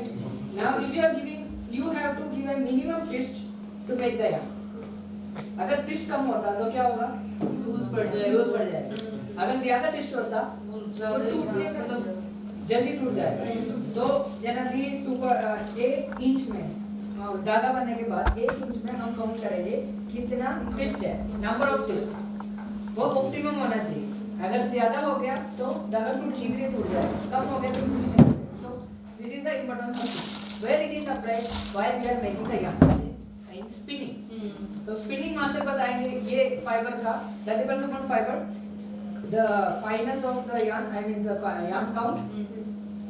Now if you are giving, you have to give a minimum twist to make the yarn. अगर twist कम होता तो क्या होगा, use बढ़ जाएगा। अगर ज्यादा twist होता ज्यादा मतलब जल्दी टूट जाएगा। तो जनरली 1 इंच में धागा बनने के बाद 1 इंच में हम काउंट करेंगे कितना ट्विस्ट है, नंबर ऑफ ट्विस्ट, वो ऑप्टिमम होना चाहिए। अगर ज्यादा हो गया तो धागा इजीली टूट जाएगा, कम हो गया तो इजीली नहीं। So this is the importance of where it is applied while we are making the yarn in spinning. तो स्पिनिंग मास्टर बताएंगे ये फाइबर का, that depends upon fibre, the fineness of the yarn, I mean the yarn count.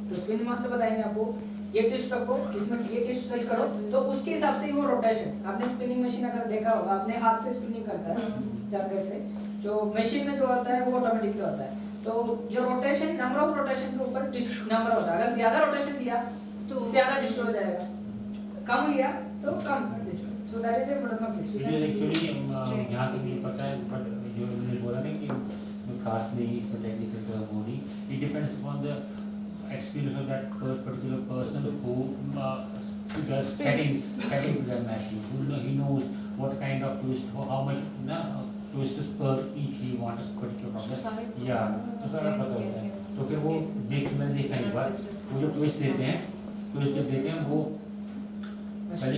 तो spinning master बताएंगे आपको ये टिस्ट रखो, इसमें ये टिस्ट सेट करो, तो उसके हिसाब से वो रोटेशन, आपने स्पिनिंग मशीन अगर देखा होगा, आपने हाथ से स्पिनिंग करता है चरखे से, जो मशीन में जो होता है वो ऑटोमेटिकली होता है, तो जो रोटेशन, नंबर ऑफ रोटेशन के ऊपर नंबर होता है, अगर ज्यादा रोटेशन दिया तो ज्यादा डिस्टर्ब हो जाएगा, कम किया तो कम disturb, so that is a mode of distribution. ये एक्चुअली यहाँ तक ये पता है, बट जो मैंने बोला ना कि खास नहीं इसमें technical body, it depends upon the experience of that particular person who does setting the machine, he knows what kind of twist, how much twists per each he wants particular problem, या तो सारा पता होता है, तो फिर वो मैंने देखा एक बार, वो जो twist देते हैं वो पहले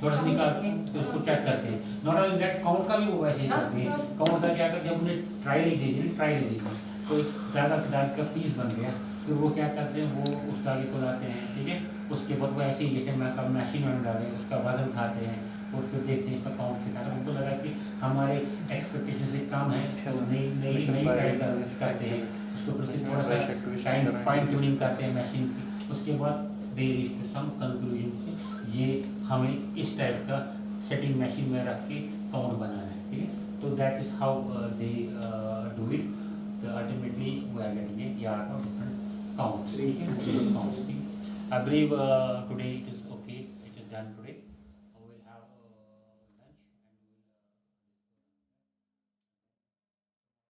थोड़ा सा निकाल के तो उसको चेक करते हैं, नॉट ओनली दैट काउंट का भी वो वैसे ही करते हैं, काउंट का क्या करते हैं, जब उन्हें ट्राई दी तो एक दाग का पीस बन गया, फिर वो क्या करते हैं, वो उस धागे को लाते हैं, ठीक है, उसके बाद वो ऐसे ही जैसे मैं कब मशीन में डालें उसका वजन उठाते हैं और फिर देखते हैं इसका काउंट कितना है, उनको लगा कि हमारे एक्सपेक्टेशन से कम है तो नहीं करते हैं उसको, फिर से थोड़ा सा फाइन ट्यूनिंग करते हैं मशीन की, उसके बाद they reach to some conclusion, ये हमें इस टाइप का सेटिंग मशीन में रख के काउंट बनाना है, ठीक है, तो that is how they do it, ultimately we are getting a yard of different counts. I believe today it is